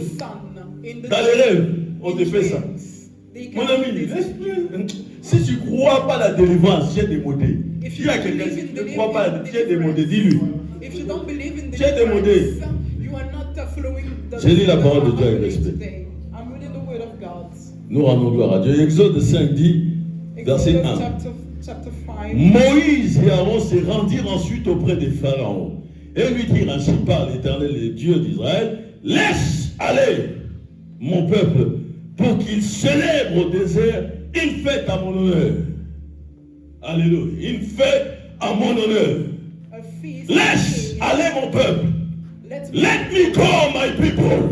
Dans les rêves, on te fait ça. Mon ami, si tu ne crois pas à la délivrance, tu es démodé. Il y a quelqu'un qui ne croit pas, tu es démodé, dis-lui. Tu es démodé. J'ai lu la parole de Dieu avec respect. Nous rendons gloire à Dieu. Exode 5 dit, verset 1. Moïse et Aaron se rendirent ensuite auprès des pharaons et lui dirent, ainsi parle l'Éternel, le Dieu d'Israël, laisse aller mon peuple pour qu'il célèbre au désert une fête à mon honneur. Alléluia. Une fête à mon honneur. Laisse aller mon peuple. Let me call my people.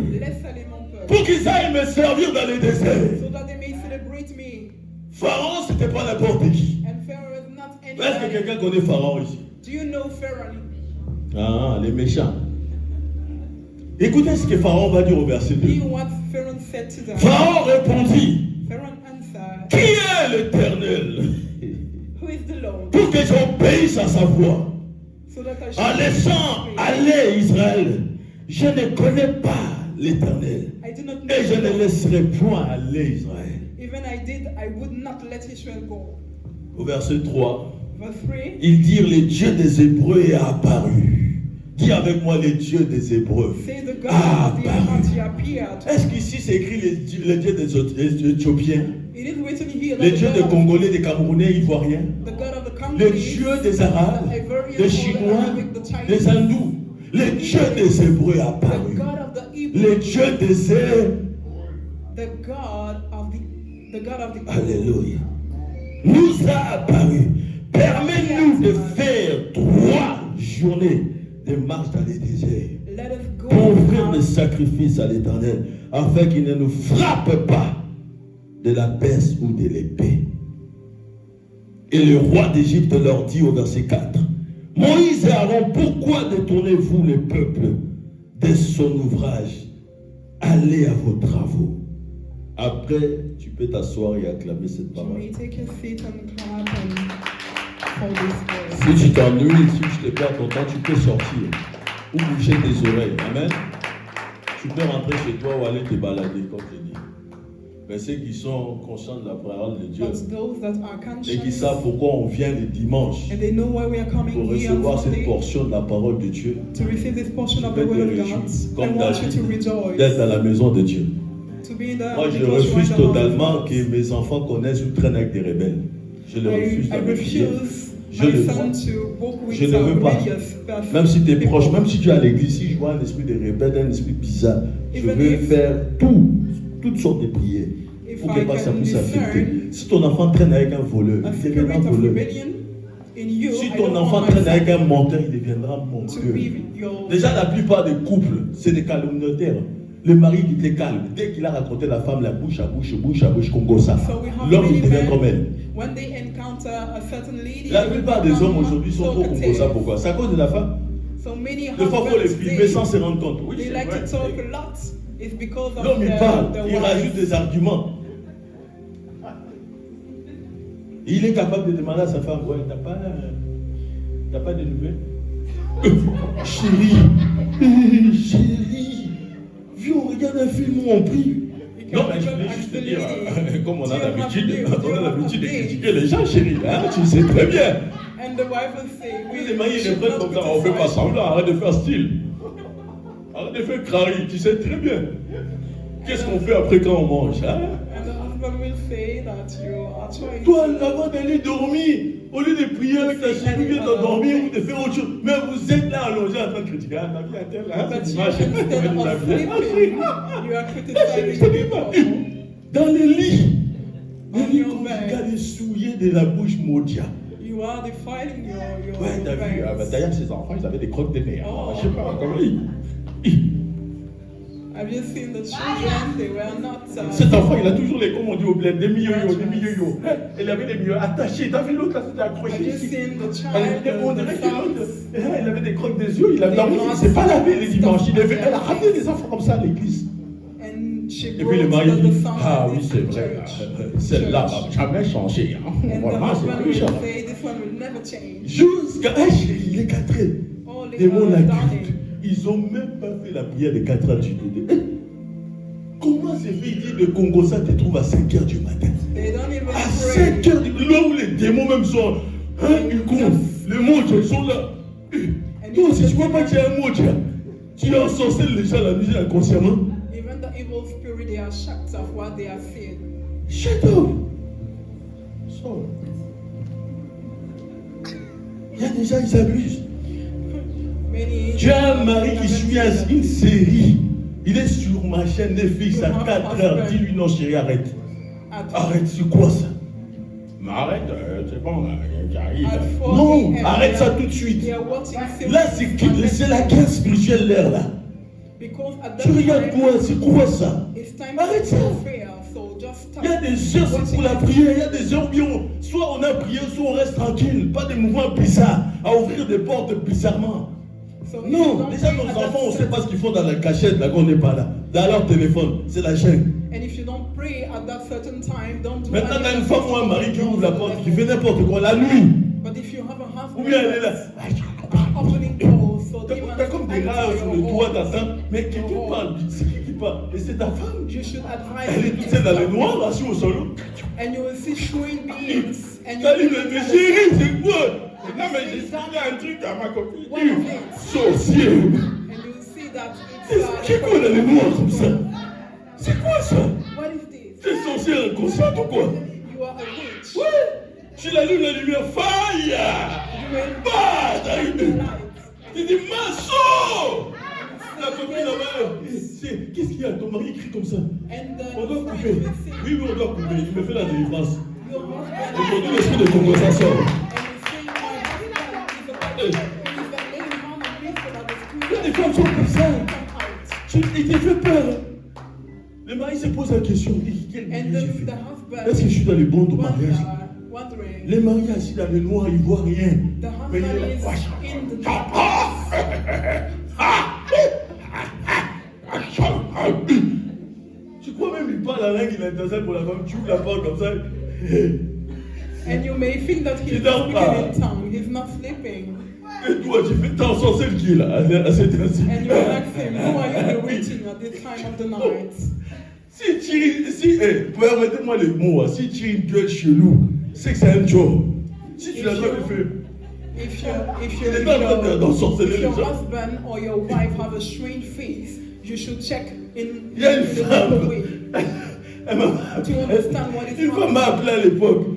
Pour qu'ils aillent me servir dans le désert. Pharaon, c'était pas n'importe qui. Est-ce que quelqu'un connaît Pharaon ici? Ah, les méchants. Écoutez ce que Pharaon va dire au verset 2. Pharaon répondit, qui est l'Éternel pour que j'obéisse à sa voix en laissant aller Israël? Je ne connais pas l'Éternel et je ne laisserai point aller Israël. Au verset 3, ils dirent, le Dieu des Hébreux est apparu. Dis avec moi, le Dieu des Hébreux a apparu. Est-ce qu'ici c'est écrit le Dieu des Éthiopiens? Le Dieu des Congolais, des Camerounais, Ivoiriens? Le Dieu des Arabes, des Chinois, des Hindous? Le Dieu des Hébreux a apparu. Le Dieu des Hébreux. Alléluia. Nous a apparu. Permets-nous de faire 3 journées de marche dans les déserts pour offrir des sacrifices à l'Éternel, afin qu'il ne nous frappe pas de la peste ou de l'épée. Et le roi d'Égypte leur dit au verset 4, Moïse et Aaron, pourquoi détournez-vous le peuple de son ouvrage? Allez à vos travaux. Après, tu peux t'asseoir et acclamer cette parole. Si tu t'ennuies, si je te perds ton temps, tu peux sortir ou bouger tes oreilles. Amen. Tu peux rentrer chez toi ou aller te balader, comme je dis. Mais ceux qui sont conscients de la parole de Dieu et qui savent pourquoi on vient le dimanche pour recevoir cette portion de la parole de Dieu, tu peux te réjouir comme David d'être dans la maison de Dieu. Moi, je refuse totalement que mes enfants connaissent ou traînent avec des rebelles. Je le refuse dans mes prières. Je le vois. Je ne veux pas. Même si tu es proche, même si tu es à l'église, si je vois un esprit de rebelle, un esprit bizarre, je veux faire toutes sortes de prières. Pour que pas ça puisse affecter. Si ton enfant traîne avec un voleur, il deviendra voleur. Si ton enfant traîne avec un menteur, il deviendra menteur. Déjà, la plupart des couples, c'est des calomniateurs. Le mari qui était calme, dès qu'il a raconté la femme, la bouche à bouche, comme ça, l'homme il devient comme elle. La plupart des hommes aujourd'hui sont trop comme ça. Pourquoi? C'est à cause de la femme. Des fois, il faut les filmer sans se rendre compte. Oui, c'est vrai. L'homme il parle, il rajoute des arguments. Il est capable de demander à sa femme, ouais, t'as pas de nouvelles? Chérie, viens, on regarde un film où on prie. Non, mais je voulais juste te dire, comme on a l'habitude de critiquer les gens, chérie, hein, tu sais très bien. Oui, les maris, ils les prennent comme ça, on ne fait pas semblant, arrête de faire style. Arrête de faire crari, tu sais très bien. Qu'est-ce qu'on fait après quand on mange, hein? Toi, avant d'aller dormir, au lieu de prier avec ta chérie, viens t'endormir ou de faire autre chose, mais vous êtes là allongé en train de critiquer. Ah, ma vie a telle, hein, cette image, dans le lit, conjugal est souillé de la bouche maudite. Ouais, t'as vu, d'ailleurs, ces enfants, ils avaient des crottes de nez. Je sais pas, comment Have you seen the children? They were not. Cet enfant, il a toujours les, comme on dit au bled, des mi-yo-yo. Il avait des mi-yo attachés. T'as vu l'autre là, c'était accroché. Have you seen the child? On dirait que l'autre, il avait des crottes des yeux. Il s'est pas lavé les dimanches. Elle a ramené des enfants comme ça à l'église. Et puis le mari dit, ah oui, c'est vrai, celle-là va jamais changer. Vraiment, c'est plus cher. Jusqu'à il est 4 ans. Les mots l'adulte. Ils n'ont même pas fait la prière de 4 heures du matin. Comment ces filles de Congo ça te trouve à 5 heures du matin? À 5 heures du matin, là où les démons même sont, les mots sont là. Toi aussi, tu ne vois pas qu'il y a un mot, tu as encensé les gens la nuit inconsciemment. Even the evil spirit, they are shocked of what they are saying. Shut up. So, il y a des gens, ils abusent. Tu as un mari qui suit une série. Il est sur ma chaîne Netflix à 4 heures. Dis-lui non, chérie, arrête. Arrête, c'est quoi ça? Mais arrête, c'est bon, j'arrive. Non, arrête ça tout de suite. Là, c'est la guerre spirituelle, l'air là. Tu regardes quoi? C'est quoi ça? Arrête ça. Il y a des heures c'est pour la prière, il y a des heures où soit on a prié, soit on reste tranquille. Pas des mouvements bizarres, à ouvrir des portes bizarrement. Non, déjà nos enfants, on ne sait pas ce qu'ils font dans la cachette, là qu'on n'est pas là. Dans leur téléphone, c'est la chaîne. Maintenant, t'as une femme ou un mari qui ouvre la porte, qui fait n'importe quoi la nuit. Ou bien elle est là. T'as comme des rats sur le toit d'attente, mais quelqu'un parle, c'est qui parle? Et c'est ta femme. Elle est toute seule dans le noir, assise au sol. T'as dit, mais chérie, c'est quoi? Non, mais j'ai expliqué un truc à ma copine. Sorcier. C'est quoi dans le noir comme ça? C'est quoi ça? T'es sorcière inconsciente ou quoi? Ouais. Tu l'allumes la lumière, fire! Tu dis maçon! La copine là-bas, qu'est-ce qu'il y a? Ton mari crie comme ça. On doit couper. Oui, on doit couper. Il me fait la délivrance. Aujourd'hui, l'esprit de Congo, ça sort. Les femmes sont comme ça. Il te fait peur. Le mari se pose la question. Est-ce que je suis dans le bon de mariage? Les maris assis dans le noir, ils ne voient rien. Mais il est là. Tu crois même qu'il parle la langue, il intercède pour la femme, tu ouvres la porte comme ça. And you may think that he's speaking in tongue, he's not sleeping. Et toi, tu fais tant sans celle qui est là, à cette heure-ci. And you ask him, who are you waiting at this time of the night? Permettez-moi les mots, si tu es une gueule chelou, c'est que c'est un job. Si tu l'as jamais fait. If your husband or your wife have a strange face, you should check in the other way. Une femme m'a appelé à l'époque.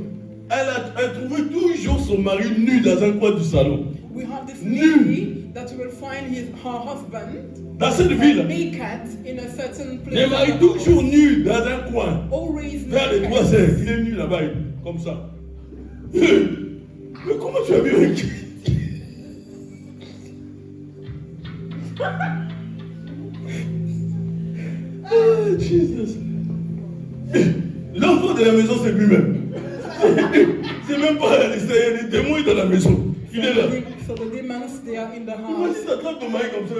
Elle trouvait toujours son mari nu dans un coin du salon. We have this lady that will find her husband dans cette ville. naked in a certain place. Les maris toujours nus dans un coin. Always vers les 3 heures, il est nu là-bas, comme ça. Mais comment tu as vu avec Ah, Jesus. L'enfant de la maison, c'est lui-même. C'est même pas à l'extérieur, les démons sont dans la maison. Il est là. So the demons, they are in the house. Imagine, t'attrapes ton mari comme ça.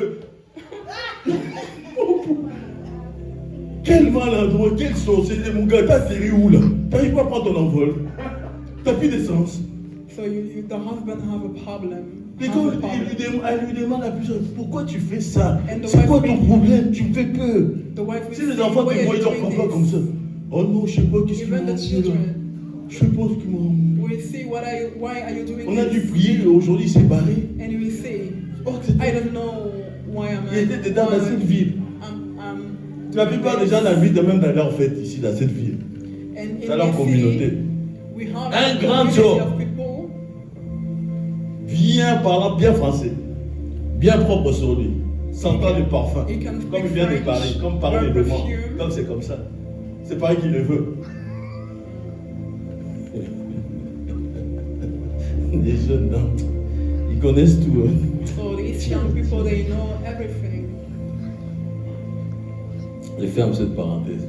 Quel maladroit, quel sorcier. Mon gars, t'as atterri où là? T'arrives pas à prendre ton envol. T'as plus d'essence. So the husband have a problem. Et quand elle lui demande à plusieurs, pourquoi tu fais ça? C'est quoi ton problème? Tu me fais peur. Si les enfants te voient, ils disent, papa comme ça. Oh non, je sais pas qu'est-ce qu'ils m'ont dit là. Je sais pas ce qu'ils m'ont dit. On a dû prier, aujourd'hui il s'est barré. And you will say, oh, I don't know why I'm il était dedans dans cette ville. La plupart des gens habitent même dans leur fête ici, dans cette ville. Dans leur communauté. Un grand job. Bien parlant, bien français. Bien propre sur lui. Sentant le parfum. Comme il vient de parler. Comme parler le vent. Comme c'est comme ça. C'est pareil qu'il le veut. Les jeunes, non. Ils connaissent tout. So these young people, they know everything. Je ferme cette parenthèse.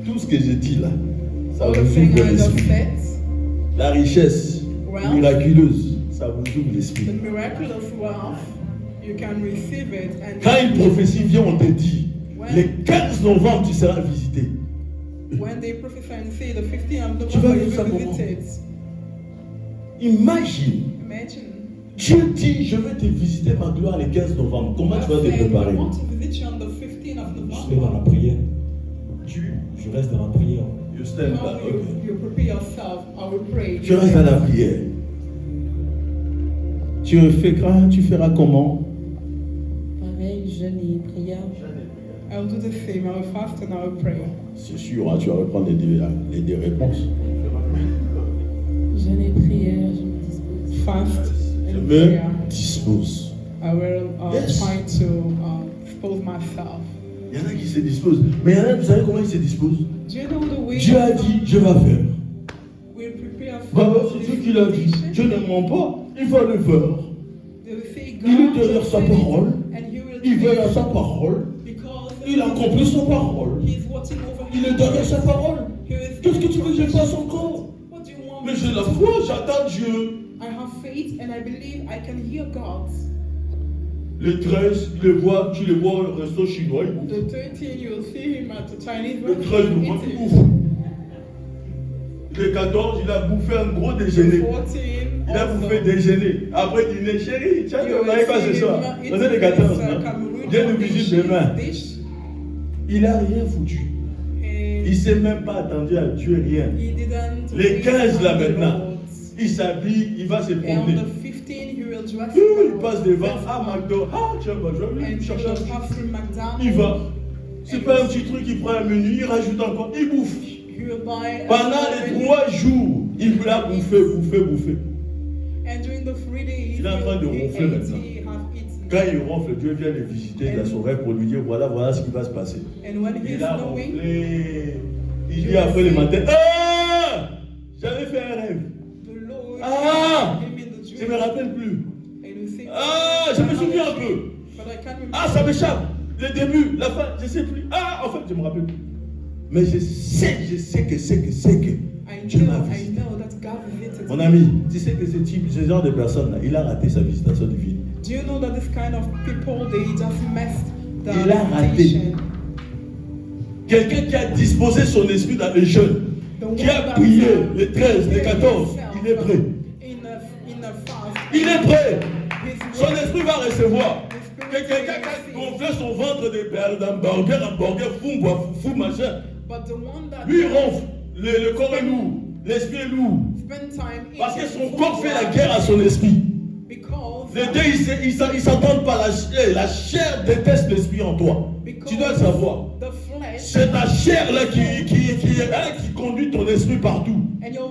Tout ce que j'ai dit là, ça vous ouvre l'esprit. La richesse miraculeuse, ça vous ouvre l'esprit. The miraculous wealth, you can receive it and quand une prophétie vient, on te dit, le 15 novembre, tu seras visité. When they prophesy and say the 15th of November, you will be visited. Imagine. Dieu dit, je vais te visiter ma gloire le 15 novembre. Comment tu vas te préparer? Je vais dans la prière. Je reste dans la prière. You stand back. You prepare yourself. I will pray. Tu restes dans la prière. Tu feras comment? Pareil, jeûne et prière. I will do the same. I will fast and I will pray. C'est sûr, hein, tu vas reprendre les deux réponses. Jeûne et prière, je me dispose. Fast je and me prayer. dispose. I will try to dispose myself. Il y en a qui se disposent. Mais il y en a, vous savez comment ils se disposent? Do you know the way Dieu a dit, je vais faire. we'll prepare C'est ce qu'il a dit. Je ne mens pas, il va le faire. Il est derrière sa parole. Il veille à sa parole. Il accomplit sa parole. Il est derrière sa parole. Qu'est-ce que tu veux que je fasse encore? Mais j'ai la foi, j'attends Dieu. I have faith and I believe I can hear God. Les 13, tu les vois au resto chinois. The 13, you'll see him at the Chinese Le 13, il bouffe. Le 14, il a bouffé un gros déjeuner. 14, il a bouffé déjeuner. Après dîner, chérie, tiens, on n'arrive pas ce soir. On est le 14, non? Viens nous visiter demain. Il n'a rien foutu. Il ne s'est même pas attendu à Dieu, rien. Les 15 là maintenant, il s'habille, il va se promener. Il passe devant, McDo, tiens, je vais chercher un truc. Il va. C'est pas un petit truc, il prend un menu, il rajoute encore, il bouffe. Pendant les 3 jours, il a bouffé. Il est en train de ronfler maintenant. Quand il ronfle, Dieu vient le visiter dans son rêve pour lui dire voilà ce qui va se passer. Il a ronflé. Il dit après le matin, j'avais fait un rêve. Je ne me rappelle plus. Je me souviens un peu. Ça m'échappe. Le début, la fin, je ne sais plus. En fait, je ne me rappelle plus. Mais je sais que Dieu m'a visité. Mon ami, tu sais que ce genre de personne-là, il a raté sa visitation divine. Do you know that this kind of people, they just messed the il a raté. Quelqu'un qui a disposé son esprit dans les jeunes, qui a prié les 13, les 14, il est prêt. Il est prêt. Son esprit va recevoir. Que quelqu'un qui a gonflé son ventre d'hamburger, fou, machin. Lui, il ronfle. Le corps est lourd. L'esprit est lourd. Parce que son corps fait la guerre à son esprit. Les deux, ils ne s'entendent pas. La chair déteste l'esprit en toi. Tu dois le savoir. C'est ta chair là qui conduit ton esprit partout.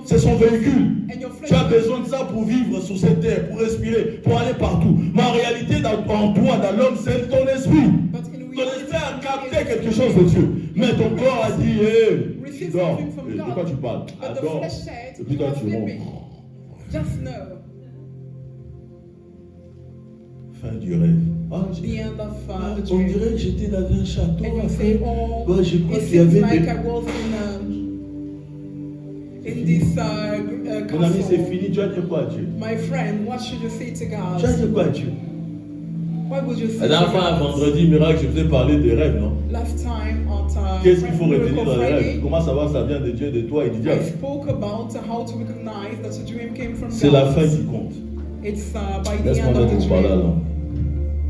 C'est son véhicule. Tu as besoin de ça pour vivre sur cette terre, pour respirer, pour aller partout. Mais en réalité, en toi, dans l'homme, c'est ton esprit. Ton esprit a capté quelque chose de Dieu. Mais ton corps a dit, tu dors. De quoi tu parles? Adore. Et puis toi, tu montes. Just know. Fin du rêve. The end of On dirait que j'étais dans un château. And you say, Je crois it qu'il y avait seems like des... I was in this Mon ami, c'est castle. fini. Tu as dit quoi à Dieu? My friend, what should you say to God? Tu as dit quoi à Dieu? What would you say La dernière fois, to God? vendredi, miracle, je vous ai parlé des rêves, non? Last time at Qu'est-ce qu'il faut retenir Miracle dans les rêves? Friday, Comment savoir ça vient de Dieu, de toi et du I diable? spoke about how to recognize that a dream came from C'est la God. fin qui compte. It's by the Laisse-moi end of mettre the vous parler dream. alors.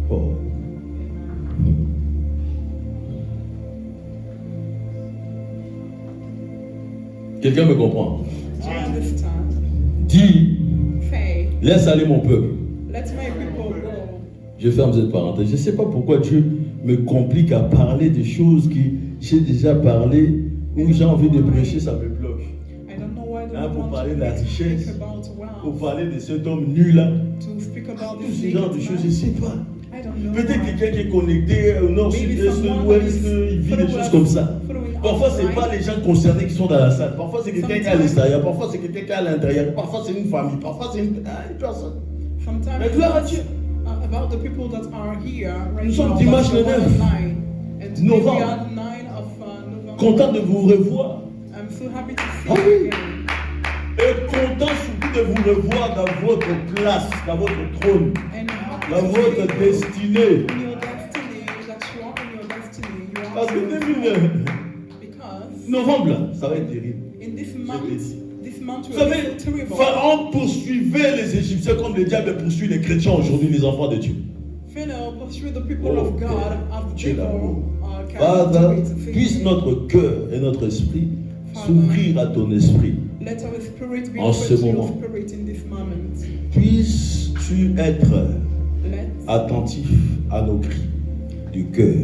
Oh. Quelqu'un me comprend? Do you understand? Dis, Say, laisse aller mon peuple. let my people go. Je ferme cette parenthèse. Je ne sais pas pourquoi Dieu me complique à parler des choses que j'ai déjà parlé, où j'ai envie de prêcher, ça me bloque. I don't know why the Hein, Lord pour wants parler de me la to richesse, speak about pour wealth, parler de cet homme nul là, to speak about tous this ces genres de choses, je ne sais pas. I don't know Peut-être why. quelqu'un qui est connecté au nord, Maybe sud-est, someone ouest, that is il vit des following choses comme ça. following Parfois, ce n'est outside. pas les gens concernés qui sont dans la salle. Parfois, c'est quelqu'un qui est à Sometimes- l'extérieur. Parfois, c'est quelqu'un qui est à l'intérieur. Parfois, c'est une famille. Parfois, c'est une personne. Sometimes Mais gloire à Dieu. about the people that are here right Nous sommes now, dimanche but le they were 9 online. And today novembre. we are the 9 of November. Content de vous revoir. I'm so happy to see Ah you oui. again. Et content surtout de vous revoir dans votre place, dans votre trône, And happy dans to votre see you destinée. in your destiny, that you are in your destiny. You are Parce que in your 2009, throne. Because novembre, là, ça va être terrible. in this Je month, t'ai dit. this month Vous will savez, be so terrible. Pharaon poursuivait les Égyptiens comme le diable poursuit les chrétiens aujourd'hui, les enfants de Dieu. Pharaoh pursue the people Oh, of God as Dieu people d'amour. can Father, do it. puisse notre cœur et notre esprit s'ouvrir à ton esprit. Let our spirit be En ce open to your moment. spirit in this moment. Puisses-tu être Let attentif à nos cris du cœur.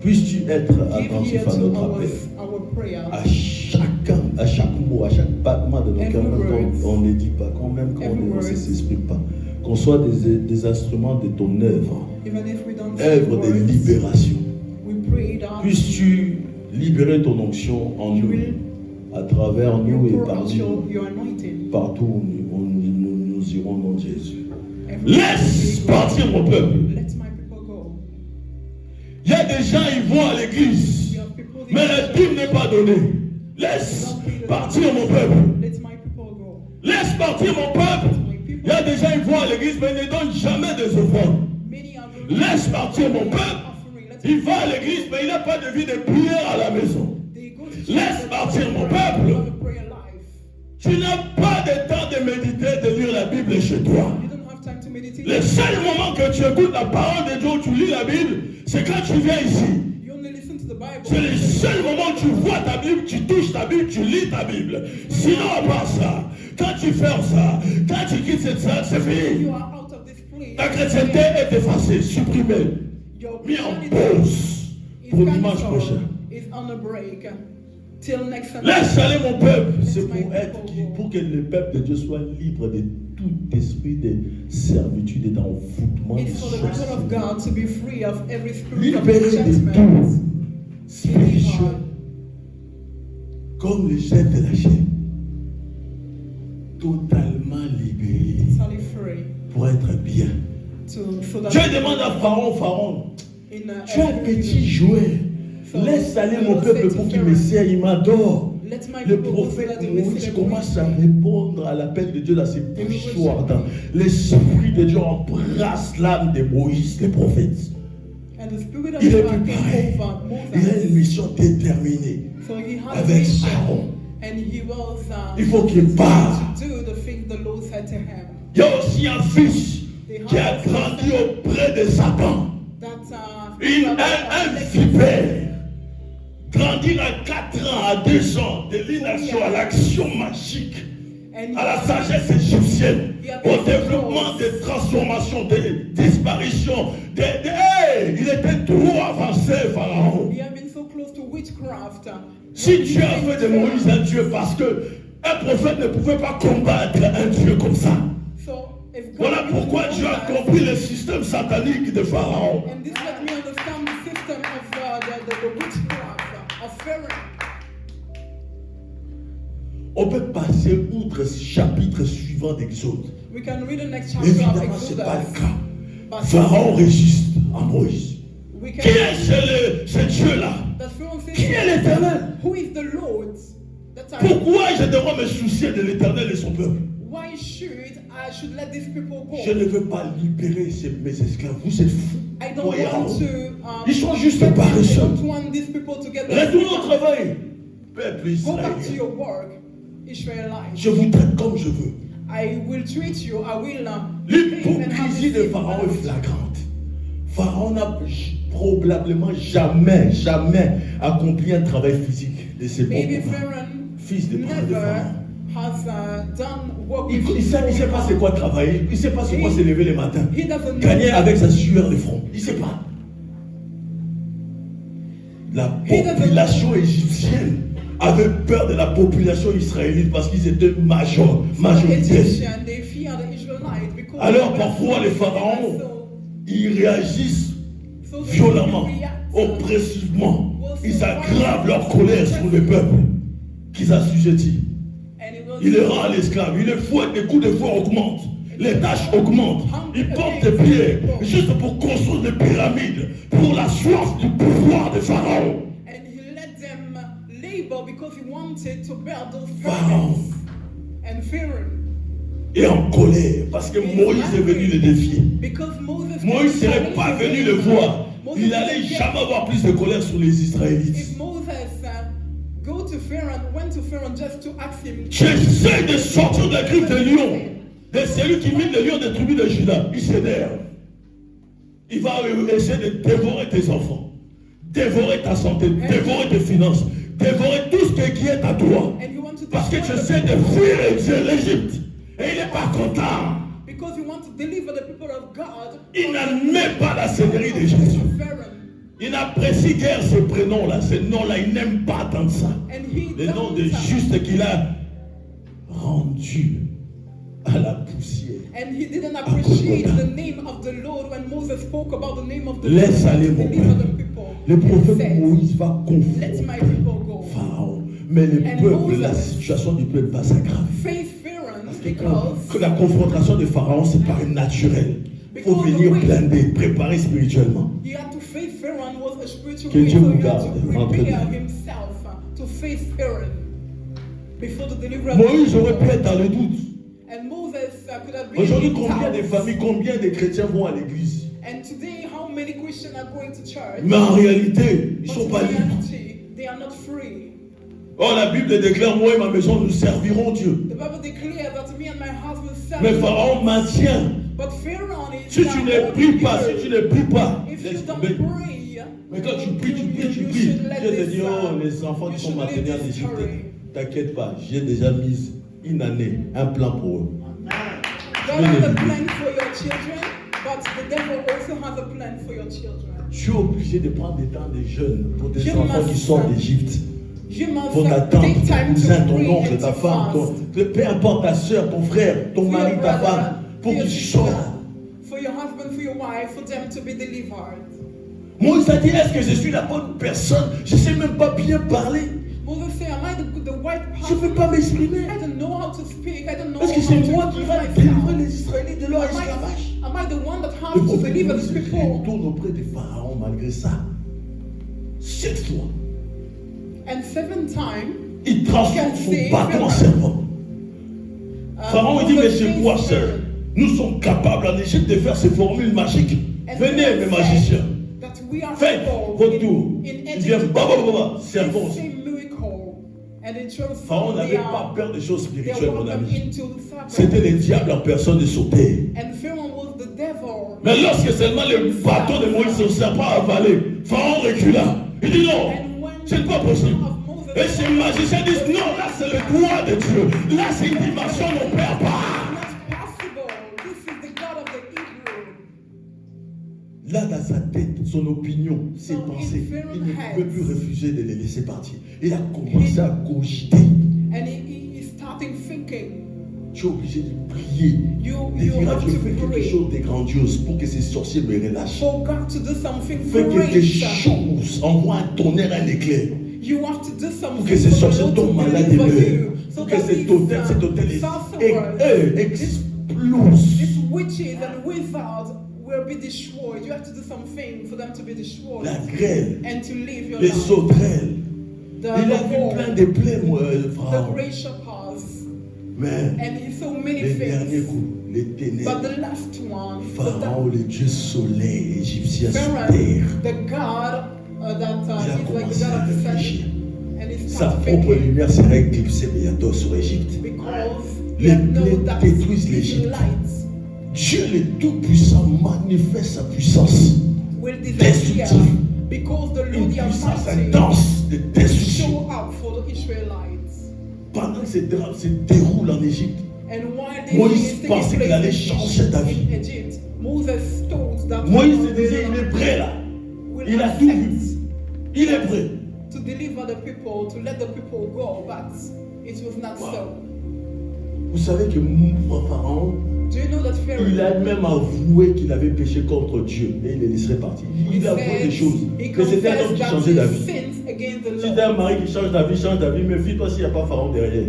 Puisses-tu être give attentif ear à to notre appel. our prayers. À chaque mot, à chaque battement de nos Every cœurs, même word. quand on ne dit pas, quand même quand Every on ne word. s'exprime pas. Qu'on soit des instruments de ton œuvre, Even if we don't say œuvre de words, libération. we pray that Puisses-tu libérer ton onction en you nous, will à travers nous et pour out parmi nous, your anointing. partout où nous irons, nom de Jésus. Everywhere Laisse we go, partir mon peuple. let my people go. Il y a des gens, ils vont à l'église, We have people mais la Bible n'est pas donnée. Laisse partir mon peuple. Let my people go. Laisse partir mon peuple. My people. Il y a des gens, ils vont à l'église, mais ils ne donnent jamais des offrandes. Many are Laisse partir mon peuple. offering. Let Il va à l'église, mais il n'a pas de vie de prière à la maison. they go to church, Laisse but partir they mon don't have peuple. a prayer life. Tu n'as pas de temps de méditer, de lire la Bible chez toi. You don't have time to meditate. Le seul moment que tu écoutes la parole de Dieu, où tu lis la Bible, c'est quand tu viens ici. You only listen to the Bible. C'est le seul moment où tu vois ta Bible, tu touches ta Bible, tu lis ta Bible. Sinon, à part ça, quand tu fermes ça, quand tu quittes cette salle, c'est fini. You are out of this place. Ta chrétienté est effacée, supprimée, Your mis en Christianity pause is pour dimanche cancelled, prochain. is on a break. Till next Sunday. Laisse aller mon peuple. Let C'est my pour être people qui? go. Pour que le peuple de Dieu soit libre de tout esprit de servitude et d'envoûtement. It's for the people of God to be free of every spirit of Libéré de enchantment. tout spirituel, comme le chef de la chair. Totalement libéré Totally free. pour être bien. So that Dieu demande à Pharaon, Pharaon, in, tu es un petit jouet. Laisse aller mon peuple pour qu'il me serve, il m'adore. let my Le people go so prophète that they may Moïse celebrate commence à me. répondre à l'appel de Dieu dans ses bouches ardentes. L'esprit de Dieu embrasse l'âme de Moïse, le prophète. And the spirit of Il est God préparé. came over Il a une Moses. mission déterminée So he had a avec mission. Aaron. And he was Il faut qu'il parte. to do the things the Lord said to him. Il y a aussi un fils qui a grandi auprès de Satan. Un vipère. Grandir à 4 ans, à 2 ans, de l'inaction à l'action magique, à la sagesse égyptienne, au développement des transformations, des disparitions. Hey, il était trop avancé, Pharaon. He had been so close to witchcraft. Si Dieu a fait de Moïse un Dieu parce que Un prophète ne pouvait pas combattre un Dieu comme ça. Voilà pourquoi Dieu a compris le système satanique de Pharaon. And this let me understand the system of the witchcraft of Pharaoh. On peut passer outre ce chapitre suivant d'Exode. We can read the next chapter Évidemment, of ce n'est Exodus. pas le cas. Pharaon résiste à Moïse. Qui est ce Dieu-là? Qui est l'Éternel? Who is the Lord? Pourquoi je devrais me soucier de l'Éternel et son peuple? Why should let these people go? Je ne veux pas libérer mes esclaves. Vous êtes fous. I don't want to, ils sont juste paresseux. I don't want these people to get retournez au travail. Peuple Go back to israélien. your work, Israelites. Je vous traite comme je veux. I will treat you. I will L'hypocrisie de Pharaon est flagrante. Pharaon n'a probablement jamais accompli un travail physique de ses propres fils de Pharaon. Il ne sait pas c'est quoi travailler. Il ne sait pas c'est quoi se lever le matin. Gagner avec sa sueur de front. Il ne sait pas. La population égyptienne avait peur de la population israélite parce qu'ils étaient majoritaires. Alors parfois les pharaons, ils réagissent violemment, oppressivement. Ils aggravent leur colère sur le peuple qu'ils assujettissent. Il les rend l'esclave, il les fouette, les coups de fouet augmentent, les tâches augmentent, ils portent des pieds juste pour construire des pyramides, pour la soif du pouvoir de Pharaon. Pharaon est en colère parce que Moïse est venu le défier. Moïse ne serait pas venu le voir. Il n'allait jamais avoir plus de colère sur les Israélites. J'essaie de sortir de la griffe de lion, de celui qui mine le lion des tribus de Juda. Il s'énerve. Il va essayer de dévorer tes enfants, dévorer ta santé, dévorer tes finances, dévorer tout ce qui est à toi. Parce que tu essaies de fuir l'Égypte. Et il n'est pas content. Il n'admet pas la seigneurie de Jésus. Il n'apprécie guère ce prénom-là, ce nom-là, il n'aime pas tant ça. Le nom de juste qu'il a rendu à la poussière. Laisse aller mon peuple. Le prophète Moïse va confronter Pharaon. Mais le peuple, la situation du peuple va s'aggraver. Que la confrontation de Pharaon, c'est pas naturel. Il faut venir blinder, préparer spirituellement. Que Dieu vous garde. Moïse aurait pu être dans le doute. Aujourd'hui, combien de familles, combien de chrétiens vont à l'église? Mais en réalité, ils ne sont pas libres. Oh, la Bible déclare, moi et ma maison, nous servirons Dieu. Mais Pharaon maintient. Si tu ne pries pas, laisse tomber. Mais quand tu pries. Dieu te dit, oh, les enfants qui sont maintenus en Égypte, t'inquiète pas, j'ai déjà mis une année, un plan pour eux. Je suis obligé de prendre des temps de jeûne pour des enfants qui sortent d'Égypte. Pour ta tante, ton cousin, ton oncle, ta femme, peu importe ta soeur, ton frère, ton mari, ta femme, pour qu'ils sortent. Moïse a dit, est-ce que je suis la bonne personne? Je ne sais même pas bien parler. Je ne peux pas m'exprimer. Est-ce que c'est moi qui va délivrer les Israélites de leur esclavage? Le prophète tourne auprès de Pharaon malgré ça. 7 fois. Il transforme son bâton en serpent. Pharaon il dit, mais c'est quoi ça? Nous sommes capables en Égypte de faire ces formules magiques. Venez mes magiciens. Faites votre tour. Il vient, servons. Pharaon n'avait pas peur des choses spirituelles, mon ami. C'était le diable en personne de sauter. Mais lorsque seulement le bâton de Moïse se serpent avalé, Pharaon recula. Il dit non, c'est pas possible. Et ces magiciens disent non, là c'est le droit de Dieu. Là c'est une dimension qu'on ne perd pas. Là, dans sa tête, son opinion, ses pensées, il ne pouvait plus refuser de les laisser partir. Il a commencé à cogiter. king. Tu es obligé de prier. De dire à Dieu, fais quelque chose de grandiose pour que ces sorciers me relâchent. For God to do something Fais quelque great. chose, envoie un tonnerre, un éclair. You have to do something Pour que ces sorciers tombent malades et meurent. So Pour que that cet hôtel explose. these witches and wizards will be destroyed. You have to do something for them to be destroyed. La grêle, And to live your les life. sauterelles. The Il a vu plein de plaies, the Pharaon. great shepherds. Mais And in so many les derniers things. coups, les But ténèbres. the last one, Pharaon, le dieu soleil égyptien sur Pharaoh, terre. the God that Il a is like the commencé God à of the sun, réfléchir. and he Sa started propre thinking, lumière sera éclipsée bientôt sur Égypte. because Les they know plaies that détruisent his l'Égypte. lights Dieu le Tout-Puissant manifeste sa puissance will disappear, destructive. because the Une Lord the puissance Almighty intense de destruction. show up for the Israelites. Pendant que ces drames se déroulent en Égypte, And while this Moïse is taking pensait qu'il allait changer place d'avis. in Egypt, Moses thought that Moïse God se disait, il est prêt là. will Il a tout vu. accept Il est prêt. to deliver the people, to let the people go, but it was not so. Vous savez que Pharaon, Do you know that Pharaoh? il a même avoué qu'il avait péché contre Dieu et il les laisserait partir. Il a avoué des choses. He Mais c'était un homme confessed qui that changeait he d'avis. sins against the Si Lord. t'as un mari qui change d'avis, méfie-toi s'il n'y a pas Pharaon derrière.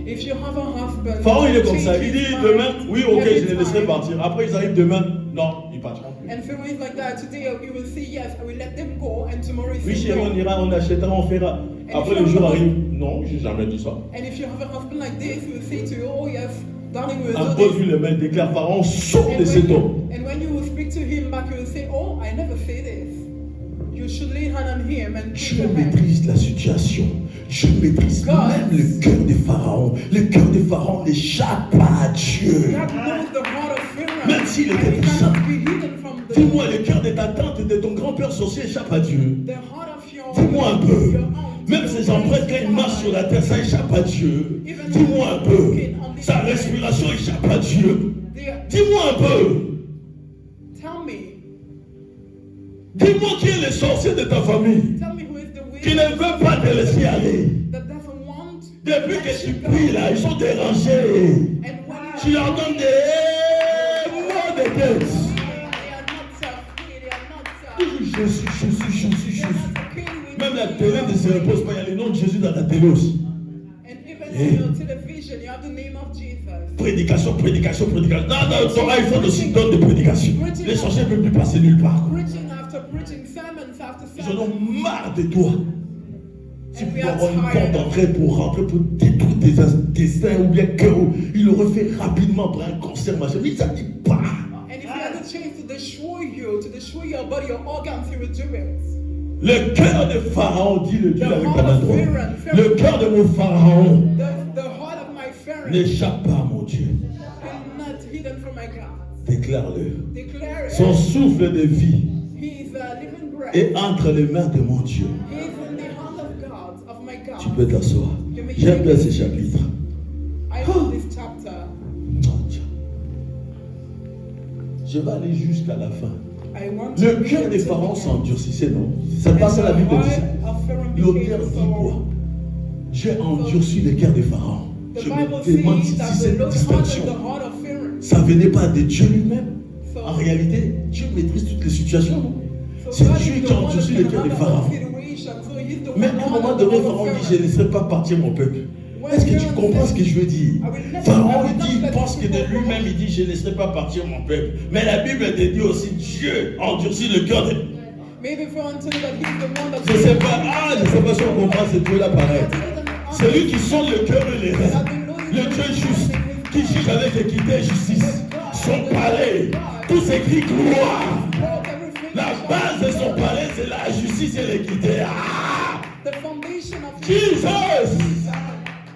If you have a husband, Pharaon, il est comme change ça. Il his dit mind demain, oui, ok, every je les laisserai time. partir. Après, ils arrivent demain. Non, ils partiront plus. And Pharaoh is like that. Today you will say yes, I will let them go, and tomorrow you Oui, say chérie, on no. ira, on achètera, on fera. Après, le jour arrive. Non, j'ai jamais dit ça. And if you have a husband like this, he will say to you, oh yes, darling, we will Un do peu this. vu le maître déclare Pharaon, sort de cet homme. And when you will speak to him back, you will say, oh, I never say this. You should lay hand on him and Dieu put your hand. maîtrise la situation. Dieu maîtrise même le cœur de Pharaon. Le cœur de Pharaon n'échappe pas à Dieu. God knows the heart of Pharaoh. Même s'il And était it puissant. cannot be hidden from the Dis-moi, le cœur de ta tante et de ton grand-père sorcier échappe à Dieu. The heart of your Dis-moi un peu. your aunt, Même ses empreintes quand il marche sur la terre, ça échappe à Dieu. Dis-moi un peu. Sa respiration échappe à Dieu. Dis-moi un peu. Tell me. Dis-moi qui est le sorcier de ta famille. Tell me who is the Qui wizard ne veut pas te laisser aller. that doesn't want. Depuis que tu pries là, ils sont dérangés. And when Tu leur donnes des mots de tête. they are not free, they are not Jésus. okay with Même la you. télé ne se repose pas. Il y a le nom de Jésus dans la télé aussi. And even on your television, you have the name of Jesus. Prédication. Non, ton iPhone aussi donne des prédications. Les sorciers ne peuvent plus passer nulle part. Preaching after preaching, sermons after Ils en sermons. ont marre de toi. Si And vous we pouvez are avoir une tired. porte d'entrée pour rentrer, pour détruire tes intestins ou bien cœur, il l'aurait fait rapidement pour un cancer, machin. Mais ça ne dit pas. And if you had the chance to destroy your body, your organs, he will do it. Le cœur de Pharaon, dit le Dieu The avec heart ta main of droite. Pharaoh. Le cœur de mon Pharaon The heart of my Pharaoh n'échappe pas, mon Dieu. is not hidden from my God. Déclare-le. Declare it. Son souffle de vie He is a living breath. est entre les mains de mon Dieu. He is in the hand of God, of my God. Tu peux t'asseoir. J'aime bien ces chapitres. I love this chapter. Oh, Dieu. Je vais aller jusqu'à la fin. I want to Le read cœur it des to pharaons the end. s'endurcissait, non? Ça And passe à la the Bible dit heart ça. of Pharaoh L'auteur became dit sore. quoi? Dieu a endurci le cœur des pharaons. The Je Bible me demande says si that the cette Lord distinction, hardened the heart of Pharaoh. ça venait pas de Dieu lui-même. So, En réalité, Dieu maîtrise toutes les situations. non? so C'est God Dieu is qui the a one endurci that le can cœur des handle pharaons. the situation. So he's the Mais one à un that moment handles the donné, heart of Pharaon dit, Pharaoh. je ne laisserai pas partir mon peuple. Est-ce que tu comprends ce que je veux dire? Pharaon il pense que de lui-même, il dit, je ne laisserai pas partir mon peuple. Mais la Bible te dit aussi, Dieu endurcit le cœur des... Maybe Pharaoh told you that he's the one that Je ne sais pas, je ne sais pas si on comprend ce Dieu-là pareil. C'est lui qui sonde le cœur et les reins. Le Dieu juste, qui juge avec équité et justice. Son palais, tout s'écrit gloire. La base de son palais, c'est la justice et l'équité. Ah! The foundation of Jesus!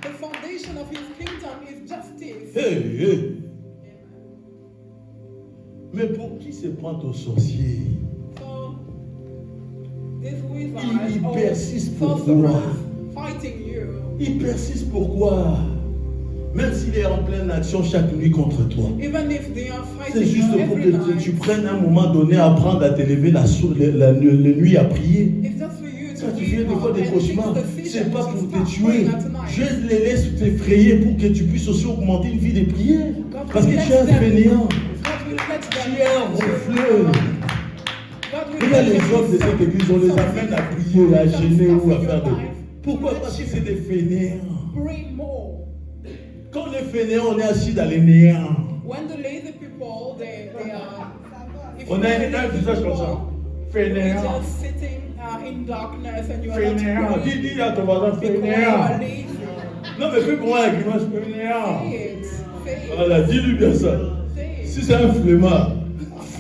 The foundation of his kingdom is justice. Hey. Mais pour qui se prend au sorcier? So this wizard Il or persiste sorcerer pourquoi? fighting you. Il persiste pourquoi? Même s'il est en pleine action chaque nuit contre toi. Even if they are C'est fighting juste you pour every que tu night. prennes un moment donné à apprendre à te lever la nuit à prier. It's just for you to Quand tu be tu aies des fois des cauchemars, c'est pas pour te tuer. Je les laisse t'effrayer pour que tu puisses aussi augmenter une vie de prière. Parce que tu es un fainéant. Tu es un reflet. Regarde les hommes de cette église, on les amène à prier, à gêner ou à faire des... Pourquoi? Parce que c'est des fainéants. Quand on est fainéant, on est assis dans les néants. On a un visage comme ça. Fainéant. Fainéant. Dis à ton voisin, fainéant. Non, mais fais pour moi la grimace, fainéant. Voilà, dis-lui bien ça. Si c'est un flemmard,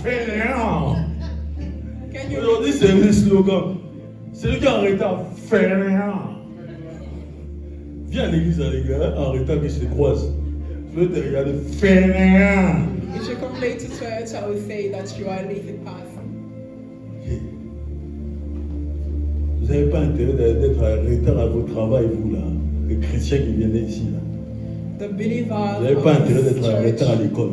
fainéant. Aujourd'hui, c'est un slogan. C'est le gars en retard, fainéant. Viens à l'église, les gars, en retard que je te croise. Je veux te regarder, fainéant. If you come late to church, I will say that you are a lazy person. Vous n'avez pas intérêt d'être en retard à votre travail, vous là, les chrétiens qui viennent ici là. Vous n'avez pas intérêt d'être en retard à l'école.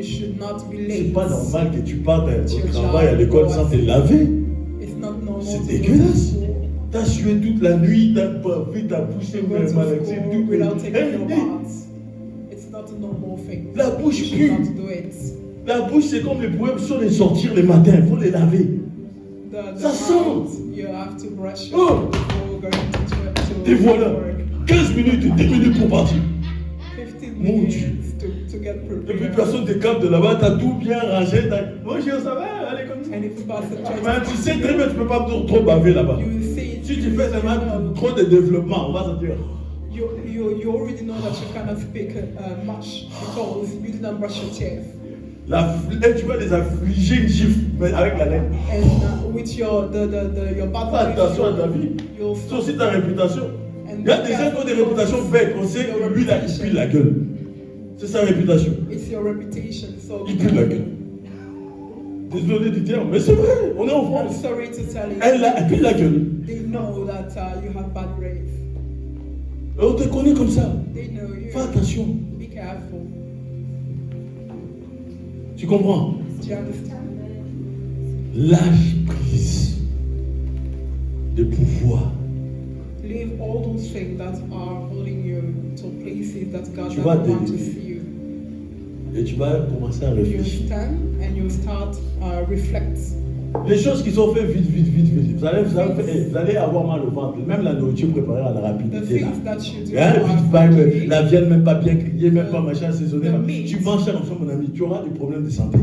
C'est pas normal que tu partes au travail, à l'école sans te laver. C'est dégueulasse. T'as sué toute la nuit, t'as bavé, t'as poussé le maladie, tout. La bouche pue. La bouche, c'est comme les poèmes sur les sortir le matin, il faut les laver. Ça sent. Oh. Et voilà, 15 minutes, 10 minutes pour partir. Mon Dieu. Et puis personne ne te capte de là-bas, t'as tout bien rangé. Bonjour, ça va? Allez, comme ça. Mais tu sais très bien, tu ne peux pas trop baver là-bas. Si tu fais trop de développement, on va se dire. You already know that you cannot speak much because you didn't brush your teeth. Tu vas les affliger une gifle, mais avec la laine. And with your bad attention à ta vie. C'est aussi ta réputation. Il y a des gens qui ont des réputations bêtes. On sait que lui, il pue la gueule. C'est sa réputation. It's your reputation. So il pue la gueule. Désolé du terme, mais c'est vrai. On est en France. I'm sorry to tell you. Elle pue la gueule. They know that you have bad breath. On te connaît comme ça. They know you. Fais attention. Be careful. Tu comprends? Do you understand? Lâche prise de pouvoir. Leave all those things that are holding you to places that God doesn't want to see you. Et tu vas commencer à réfléchir. You stand and you start reflect. Les choses qui sont faites vite. Vous allez avoir mal au ventre. Même la nourriture préparée à la rapidité. La viande même pas bien grillée, même pas machin assaisonné. Tu manges ça comme ça, mon ami, tu auras des problèmes de santé.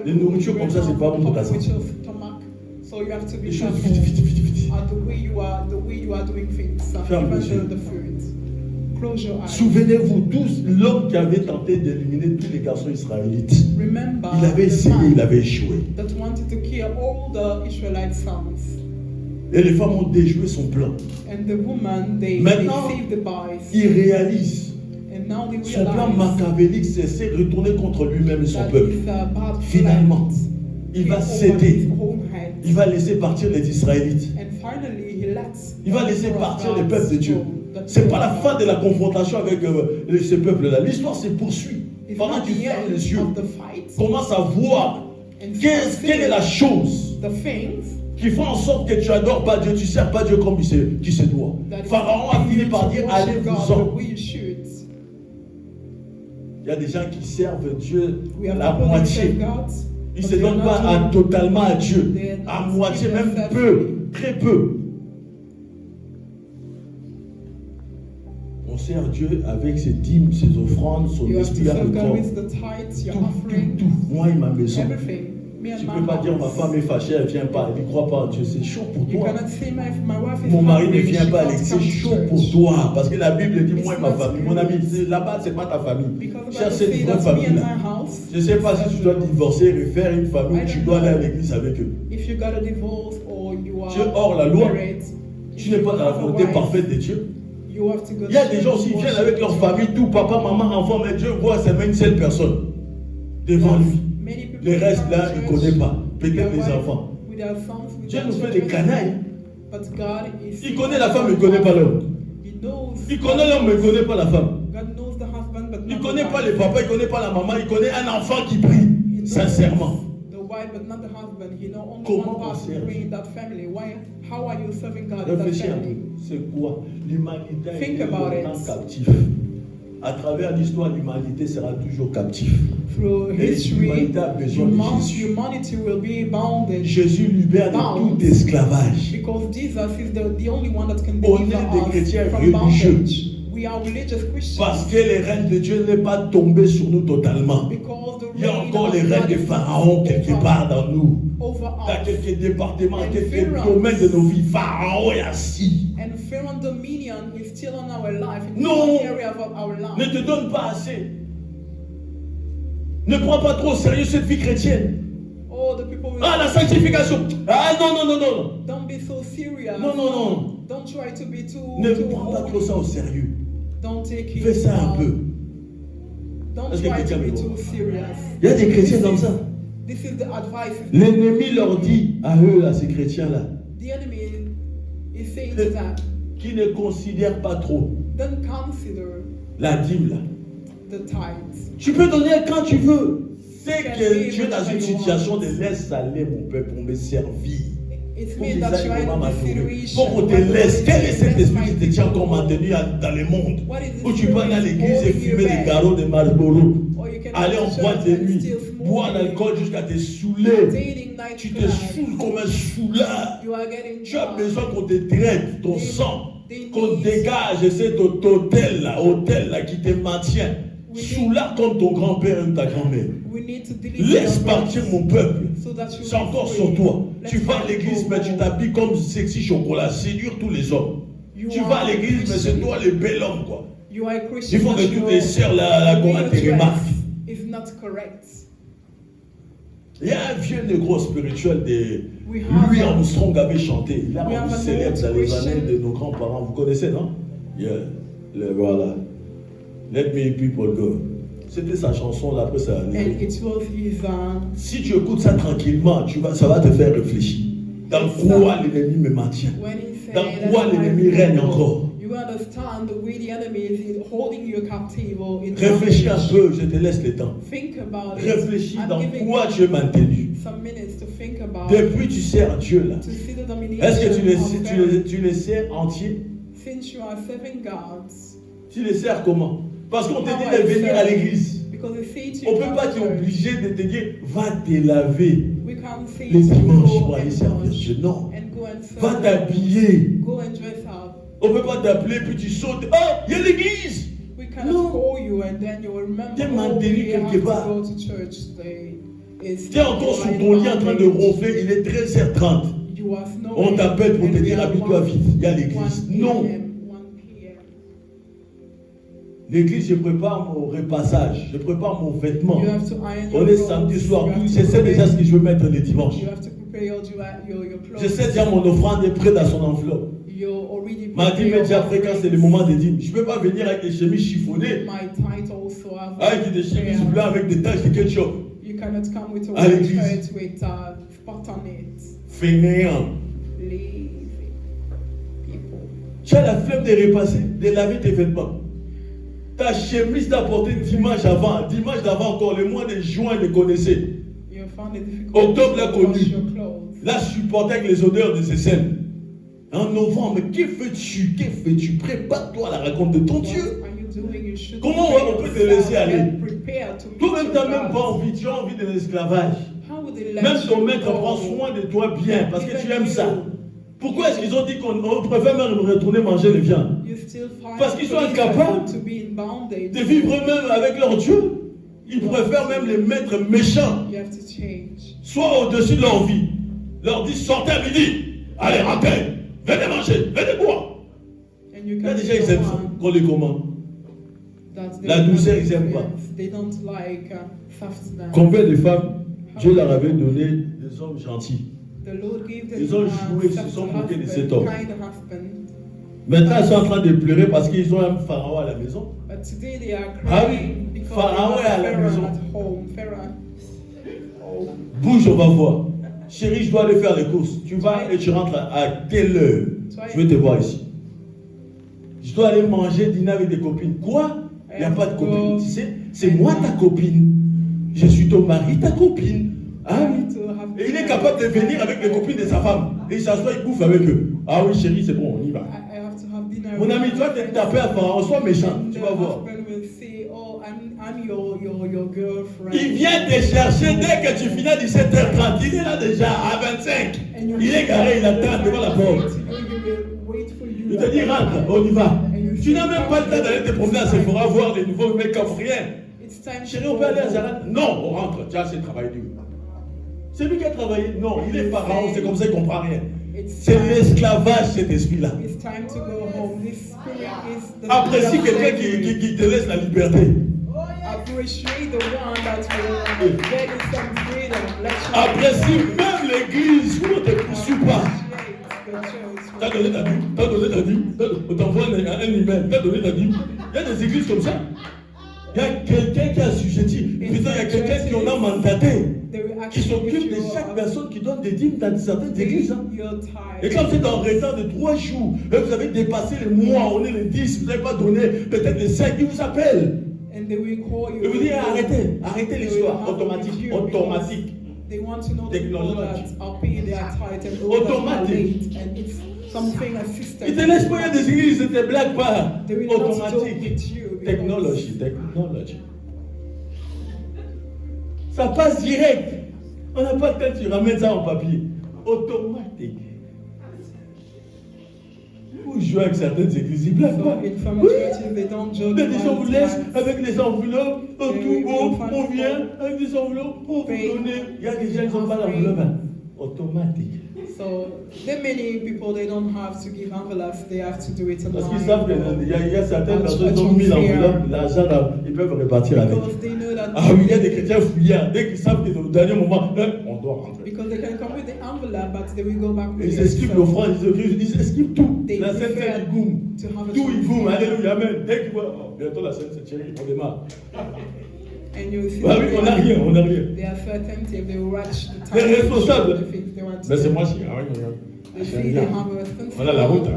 Les nourritures comme ça, c'est pas bon pour ta santé. So you have to be les choses vite. The way you are doing things. Ferme les yeux. The food. Close your eyes. Souvenez-vous tous, l'homme qui avait tenté d'éliminer tous les garçons israélites. Remember, il avait essayé, il avait échoué. That wanted to kill all the Israelite sons. Et les femmes ont déjoué son plan. And the woman, maintenant, they saved the boys. Il réalise. And now they son plan machiavélique, c'est de retourner contre lui-même et son peuple. Finalement, il va céder. Il va laisser partir les Israélites. Il va laisser partir les peuples de Dieu. Ce n'est pas la fin de la confrontation avec ces peuples-là. L'histoire se poursuit. Pendant que tu fermes les yeux, commence à voir quelle est la chose qui fait en sorte que tu n'adores pas Dieu, tu ne sers pas Dieu comme tu se doit. Pharaon a fini par dire allez-vous-en. Il y a des gens qui servent Dieu à la moitié. Ils ne se donnent pas totalement à Dieu. À moitié, même peu, très peu. On sert Dieu avec ses dîmes, ses offrandes, son esprit à le corps. Tout. Moi et ma maison. Tu ne peux pas dire ma femme est fâchée, elle ne vient pas, elle ne croit pas en Dieu. C'est chaud pour toi. Mon mari ne vient pas, c'est chaud pour toi. Parce que la Bible dit moi et ma famille. Mon ami, là-bas, ce n'est pas ta famille. Cherche une vraie famille là. Je ne sais pas si tu dois divorcer, refaire une famille, tu dois aller à l'église avec eux. Tu es hors la loi. Tu n'es pas dans la volonté parfaite de Dieu. Il y a des gens qui viennent avec leur famille, tout, papa, maman, enfant, mais Dieu voit seulement une seule personne devant lui. Les restes là, il ne connaît pas. Peut-être les enfants. Dieu nous fait des canailles. Il connaît la femme, il ne connaît pas l'homme. Il connaît l'homme, mais il ne connaît pas la femme. Il ne connaît pas les papas, il ne connaît pas la maman, il connaît un enfant qui prie sincèrement. Comment on sert Dieu? How are you serving God? Réfléchis un peu. C'est quoi? L'humanité est captive. À travers l'histoire, l'humanité sera toujours captive. Through history, l'humanité a besoin de Jésus. Humanity will be bounded. Jésus libère de tout esclavage. Because Jesus is the only one that can On deliver est des chrétiens us from religieux. bondage. We are religious Christians. Parce que le règne de Dieu n'est pas tombé sur nous totalement. Il y a encore les règnes de Pharaon quelque part dans nous. Dans quelques départements, quelques domaines de nos vies. Pharaon est assis. And Pharaoh dominion is still on our life. In Non, area of our life. ne te donne pas assez. Ne prends pas trop au sérieux cette vie chrétienne. Oh, the people will La sanctification. Ah non, non, non, non. Don't be so serious. Non, non, non. Don't try to be too. Ne prends pas trop ça au sérieux. Don't take it. Fais ça un peu. Don't try to be too serious. Il y a des chrétiens comme ça. This is the advice. L'ennemi leur dit à eux, là, ces chrétiens-là, The enemy is saying to that. Qui ne considèrent pas trop Don't consider la dîme, là. the tithes. Tu peux donner quand tu veux. C'est que tu es dans une situation de laisse aller mon peuple pour me servir. It's Pour me qu'ils that aillent you are comment in this m'adorer. situation. Pour qu'on te laisse. Quel est cet esprit qui te tient encore maintenu dans le monde? Où tu vas aller à l'église et fumer des carreaux de Marlboro. Aller en boîte de nuit. Boire l'alcool jusqu'à te saouler. Tu te saoules comme un soulard. Tu as besoin qu'on te traite ton sang. Qu'on dégage cet hôtel là qui te maintient. Soulard comme ton grand-père ou ta grand-mère. Laisse partir mon peuple. C'est encore sur toi. Tu vas à l'église, mais tu t'habilles comme sexy chocolat. Séduire tous les hommes. Tu vas à l'église, mais c'est toi le bel homme, quoi. Il faut que toutes les sœurs là te remarquent. Il y a un vieux négro spirituel de Louis Armstrong avait chanté. Il a rendu célèbre dans les années de nos grands-parents. Vous connaissez, non? Voilà. Let me people go. C'était sa chanson là, après ça. Si tu écoutes ça tranquillement, ça va te faire réfléchir. Dans quoi l'ennemi me maintient? Dans quoi l'ennemi règne encore? Réfléchis un peu, je te laisse le temps. Réfléchis dans quoi tu es maintenu. Depuis tu sers Dieu là. Est-ce que tu les sers entier? Tu les sers comment? Parce qu'on te dit de venir à l'église. On ne peut pas t'obliger de te dire va te laver les dimanches pour aller servir Dieu. Non. Va t'habiller. On ne peut pas t'appeler puis tu sautes. Oh, il y a l'église. Non. Tu es maintenu quelque part. Tu es encore sur ton lit en train de ronfler. Il est 13h30. On t'appelle pour te dire habille-toi vite. Il y a l'église. Non. L'église, je prépare mon repassage, je prépare mon vêtement. On est samedi soir, je sais déjà ce que je veux mettre le dimanche. Je sais déjà mon offrande est prête dans son enveloppe. Ma dîme est déjà prête quand c'est le moment de dîme. Je ne peux pas venir avec des chemises chiffonnées, avec des chemises blanches, avec des taches de ketchup. À l'église. Fainéant. Tu as la flemme de repasser, de laver tes vêtements. Ta chemise t'a porté dimanche d'avant encore, le mois de juin, le connaissait. Octobre l'a connu. L'a supporté avec les odeurs de ses scènes. En novembre, que fais-tu? Prépare-toi à la rencontre de ton Dieu. Comment on peut te laisser aller? Toi-même, tu n'as même pas envie, tu as envie de l'esclavage. Même ton maître prend soin de toi bien parce que tu aimes ça. Pourquoi est-ce qu'ils ont dit qu'on préfère même retourner manger les viandes? Parce qu'ils sont incapables de vivre même avec leur Dieu. Ils préfèrent même les mettre méchants, soit au-dessus de leur vie. Leur dit sortez à midi, allez rentrez, venez manger, venez boire. Là déjà ils aiment ça, qu'on les commande. La douceur ils n'aiment pas. Combien de femmes Dieu leur avait donné des hommes gentils? Ils ont joué, ils se sont moqués de cet homme. Maintenant, ils sont en train de pleurer parce qu'ils ont un pharaon à la maison. Ah oui, pharaon est à la maison. Bouge, on va voir. Chérie, je dois aller faire les courses. Tu vas et tu rentres à telle heure. Je vais te voir ici. Je dois aller manger, dîner avec des copines. Quoi? Il n'y a pas de copine. Tu sais, c'est moi ta copine. Je suis ton mari, ta copine. Ah oui. Et il est capable de venir avec les copines de sa femme. Et il s'assoit, il bouffe avec eux. Ah oui, chérie, c'est bon, on y va. Mon ami, toi, tu es tapé à Pharaon, sois méchant, tu vas voir. Il vient te chercher dès que tu finis à 17h30. Il est là déjà à 25. Il est garé, il attend devant la porte. Il te dit rentre, on y va. Tu n'as même pas le temps d'aller te promener à Sephora, voir les nouveaux make-up, rien. Chérie, on peut aller à Zara? Non, on rentre, tu as assez travaillé dur. C'est lui qui a travaillé? Non, il est pharaon, c'est comme ça, il ne comprend rien. C'est l'esclavage, cet esprit-là. Apprécie quelqu'un qui te laisse la liberté. Apprécie même l'église où on ne te poursuit pas. T'as donné ta vie, on t'envoie un email, t'as donné ta vie. Il y a des églises comme ça. Il y a quelqu'un qui a assujetti. Putain, il y a quelqu'un qui en a mandaté, qui s'occupe de chaque personne qui donne des dîmes dans certaines églises. Et quand vous êtes en retard de 3 jours, et vous avez dépassé les mois, on est les 10, vous n'avez pas donné peut-être les 5, ils vous appellent. Et vous dites arrêtez l'histoire, automatique. Technologique. Automatique. Ils te laissent pas, il y a des églises, ils ne te blaguent pas. Automatique. Technologie. Ça passe direct. On n'a pas le temps, tu ramènes ça en papier. Automatique. Vous jouez avec certaines églises, ils ne blaguent pas. Oui. Les gens vous laissent avec les enveloppes, tout beau, on vient avec des enveloppes, on vous donne. Il y a des gens qui n'ont pas l'enveloppe. Automatique. So, there are many people, they don't have to give envelopes, they have to do it online. Parce qu'ils savent qu'il y a certaines personnes qui ont mis l'enveloppe, l'argent, ils peuvent repartir avec. Ah oui, il y a des chrétiens fouillards, dès qu'ils savent que au dernier moment, on doit rentrer. Because they can come with the envelope, but they will go back with it. Ils esquivent l'offrande, ils esquivent tout. La scène, c'est du boum. Tout, ils boum, alléluia, amen. Dès qu'ils voient, bientôt la scène, c'est chérie, on démarre. And you see, oui, on n'a rien. They are so attentive, they will watch the time. Les responsables. Mais c'est moi qui on a la route.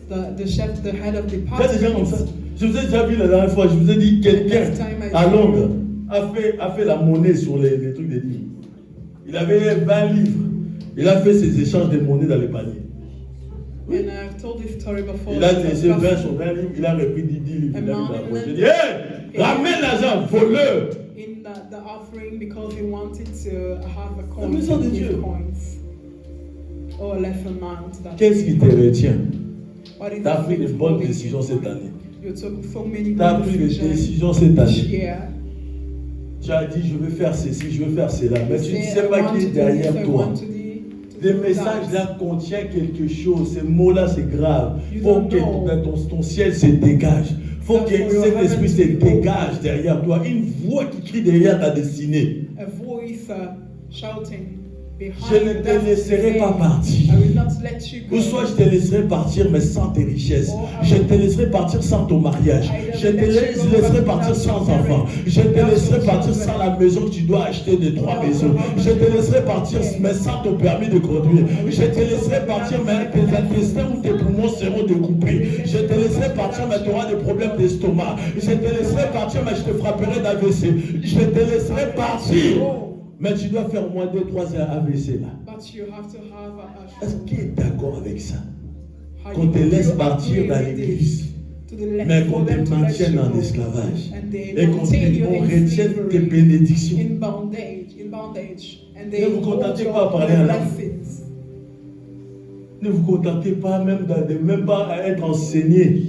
The chef, the head of the party. Il y a des gens comme ça. Je vous ai déjà vu la dernière fois, je vous ai dit, quelqu'un à Londres a fait la monnaie sur les trucs des livres. Il avait 20 livres. Il a fait ses échanges de monnaie dans les paniers. Oui. Il a laissé 20 sur 20 livres, il a repris 10 livres. J'ai dit, hey, ramène l'argent, voleur. The offering because he wanted to have a coin. La maison de Dieu. Or a less amount. Qu'est-ce qui te retient? Tu as pris de bonnes décisions cette année. Tu as pris des décisions cette année. Tu as dit, je veux faire ceci, je veux faire cela. Mais tu ne sais pas qui est derrière toi. Les messages là contiennent quelque chose. Ces mots-là, c'est grave. Il faut que ton ciel se dégage. Il faut que cet esprit se dégage derrière toi. Une voix qui crie derrière ta destinée. Je ne te laisserai pas partir. Ou soit je te laisserai partir mais sans tes richesses. Je te laisserai partir sans ton mariage. Je te laisserai partir sans enfants. Je te laisserai partir sans la maison que tu dois acheter de 3 maisons. Je te laisserai partir mais sans ton permis de conduire. Je te laisserai partir mais tes intestins ou tes poumons seront découpés. Je te laisserai partir mais tu auras des problèmes d'estomac. Je te laisserai partir mais je te frapperai d'AVC. Je te laisserai partir. Mais tu dois faire au moins 2-3 AVC là. Est-ce qu'il est d'accord avec ça? Qu'on te laisse partir dans l'église, mais qu'on te maintienne en esclavage et qu'on retienne tes bénédictions. Ne vous contentez pas à parler en langue. Ne vous contentez pas même pas à être enseigné,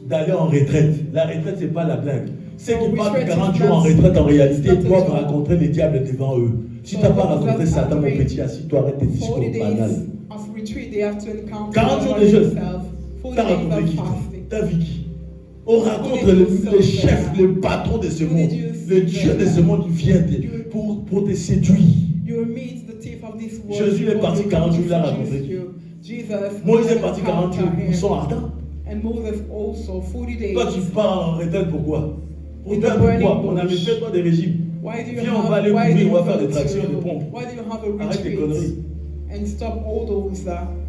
d'aller en retraite. La retraite, ce n'est pas la blague. Ceux qui partent 40 jours en retraite, en réalité, doivent rencontrer les diables devant eux. Si tu n'as pas rencontré Satan, mon petit, assis-toi, arrête tes discours banals. 40 jours de jeûne. Tu as rencontré qui? Tu as vu qui? On rencontre le chef, le patron de ce monde. Le Dieu de ce monde vient pour te séduire. Jésus est parti 40 jours, il a rencontré Dieu. Moïse est parti 40 jours, ils sont ardents. Toi, tu pars en retraite pourquoi? Pourquoi? On a mis fait toi des régimes. Viens, on va aller courir, on va faire des tractions et des pompes. Arrête tes conneries.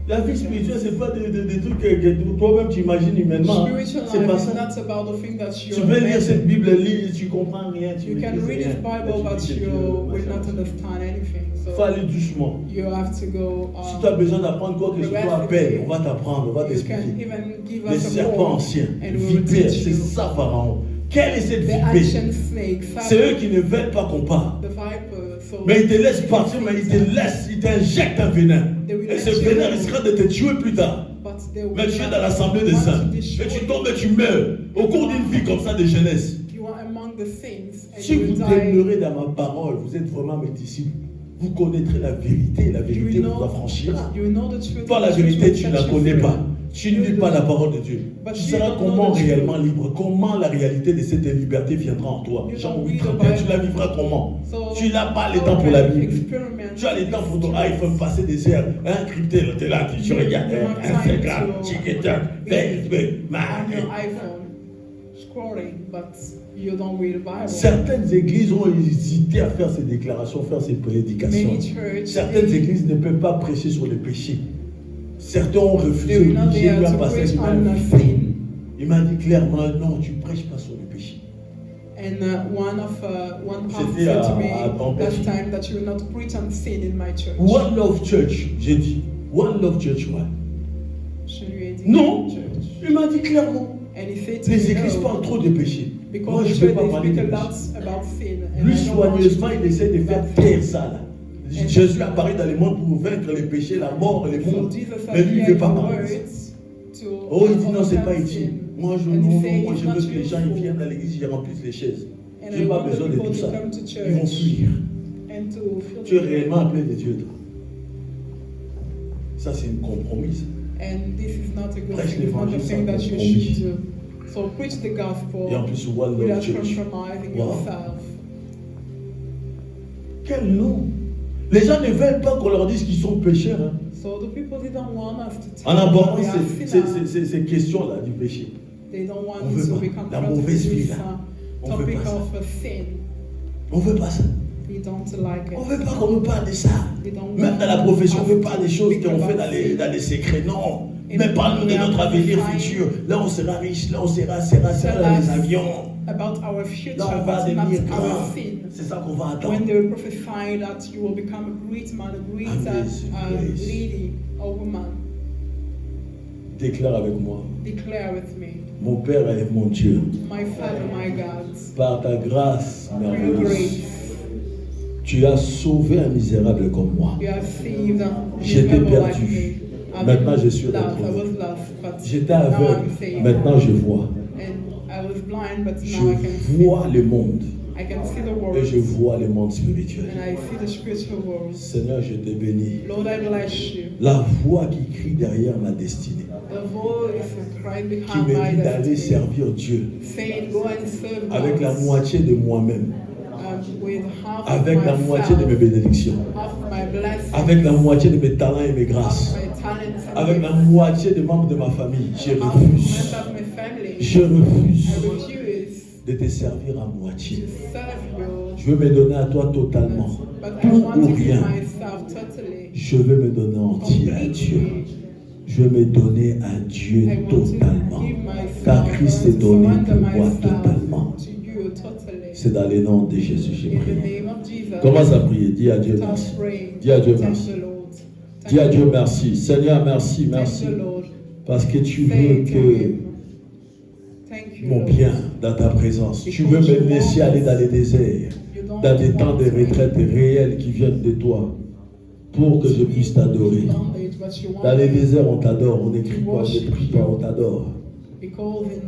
La vie spirituelle, c'est pas des trucs que toi-même tu imagines humainement. C'est pas ça. Tu peux lire cette Bible, tu comprends rien. You can read this Bible, but you will not understand anything. Il faut aller doucement. You have to go. Si tu as besoin d'apprendre quoi que ce soit à peine, on va t'apprendre, on va t'expliquer. Les serpents anciens, vipères, c'est ça Pharaon. Quelle est cette vipère? C'est eux qui ne veulent pas qu'on parle. Mais ils te laissent partir, mais ils t'injectent un venin. Et ce venin risquera de te tuer plus tard. Mais tu es dans l'assemblée des saints. Et tu tombes et tu meurs au cours d'une vie comme ça de jeunesse. Si vous demeurez dans ma parole, vous êtes vraiment mes disciples. Vous connaîtrez la vérité et la vérité vous affranchira. Toi, la vérité, tu ne la connais pas. Tu ne lis pas la parole de Dieu. Tu seras comment réellement libre? Comment la réalité de cette liberté viendra en toi? Jean 8, 31, tu la vivras comment? Tu n'as pas le temps pour la Bible. Tu as le temps pour ton iPhone, passer des heures, encrypté, tu es là, tu regardes Instagram, TikTok, Facebook, Certaines églises ont hésité à faire ces déclarations, faire ces prédications. Certaines églises ne peuvent pas prêcher sur le péché. Certains ont refusé. J'ai lu un passage, il m'a dit clairement, non, tu ne prêches pas sur le péché. And one pastor said to me last time that you will not preach on sin in my church. One Love Church, j'ai dit. One Love Church, ouais. Je lui ai dit non, il m'a dit clairement. And he said les églises parlent trop de péché. Moi, je ne peux pas parler de péché. Lui, soigneusement, il essaie de faire taire ça là. Jésus apparaît dans le monde pour vaincre les péchés, la mort et les mondes. Mais lui, il ne veut pas parler. Oh, il dit non, c'est pas utile. Moi, je veux que les gens ils viennent à l'église, ils remplissent les chaises. Je n'ai pas besoin de tout ça. Ils vont fuir. Tu es réellement appelé de Dieu, toi. Ça, c'est une compromise. Prêche l'évangile sans compromis. So preach the gospel et en plus, One Love Church. Wow. Quel nom! Les gens ne veulent pas qu'on leur dise qu'ils sont pécheurs. Hein. So the people didn't want us to tell en abordant ces questions-là du péché. On veut pas. La mauvaise vie là. On veut pas ça. On veut pas ça. On veut pas qu'on nous parle de ça. Même dans la profession, on veut pas des choses qu'on fait dans les secrets. Non. Mais parle-nous de notre avenir futur. Là, on sera riche. Là, on sera dans les avions. About our future, là, on va devenir grand. C'est ça qu'on va attendre. When they will prophesy that you will become a great man, a great lady, a woman. Déclare avec moi. Declare with me. Mon Père et mon Dieu. My Father, my God. Par ta grâce merveilleuse, tu as sauvé un misérable comme moi. J'étais perdu. Maintenant, je suis retrouvé. J'étais aveugle. Maintenant, je vois. Je vois le monde. Et je vois le monde spirituel. Seigneur, je te bénis. La voix qui crie derrière ma destinée, qui me dit d'aller servir Dieu avec la moitié de moi-même, avec la moitié de mes bénédictions, avec la moitié de mes talents et mes grâces, avec la moitié des membres de ma famille. Je refuse. Je refuse de te servir à moitié. Je veux me donner à toi totalement. Tout ou rien. Je veux me donner entier à Dieu. Je veux me donner à Dieu totalement. Car Christ est donné pour moi totalement. C'est dans le nom de Jésus que j'ai prié. Commence à prier. Dis à Dieu merci. Dis à Dieu merci. Dis à Dieu merci. Seigneur, merci, merci. Parce que tu veux que mon bien dans ta présence. Tu veux me laisser aller dans les déserts, dans des temps de retraite réels qui viennent de toi, pour que je puisse t'adorer. Dans les déserts, on t'adore. On n'écrit pas, on ne prie pas, on t'adore.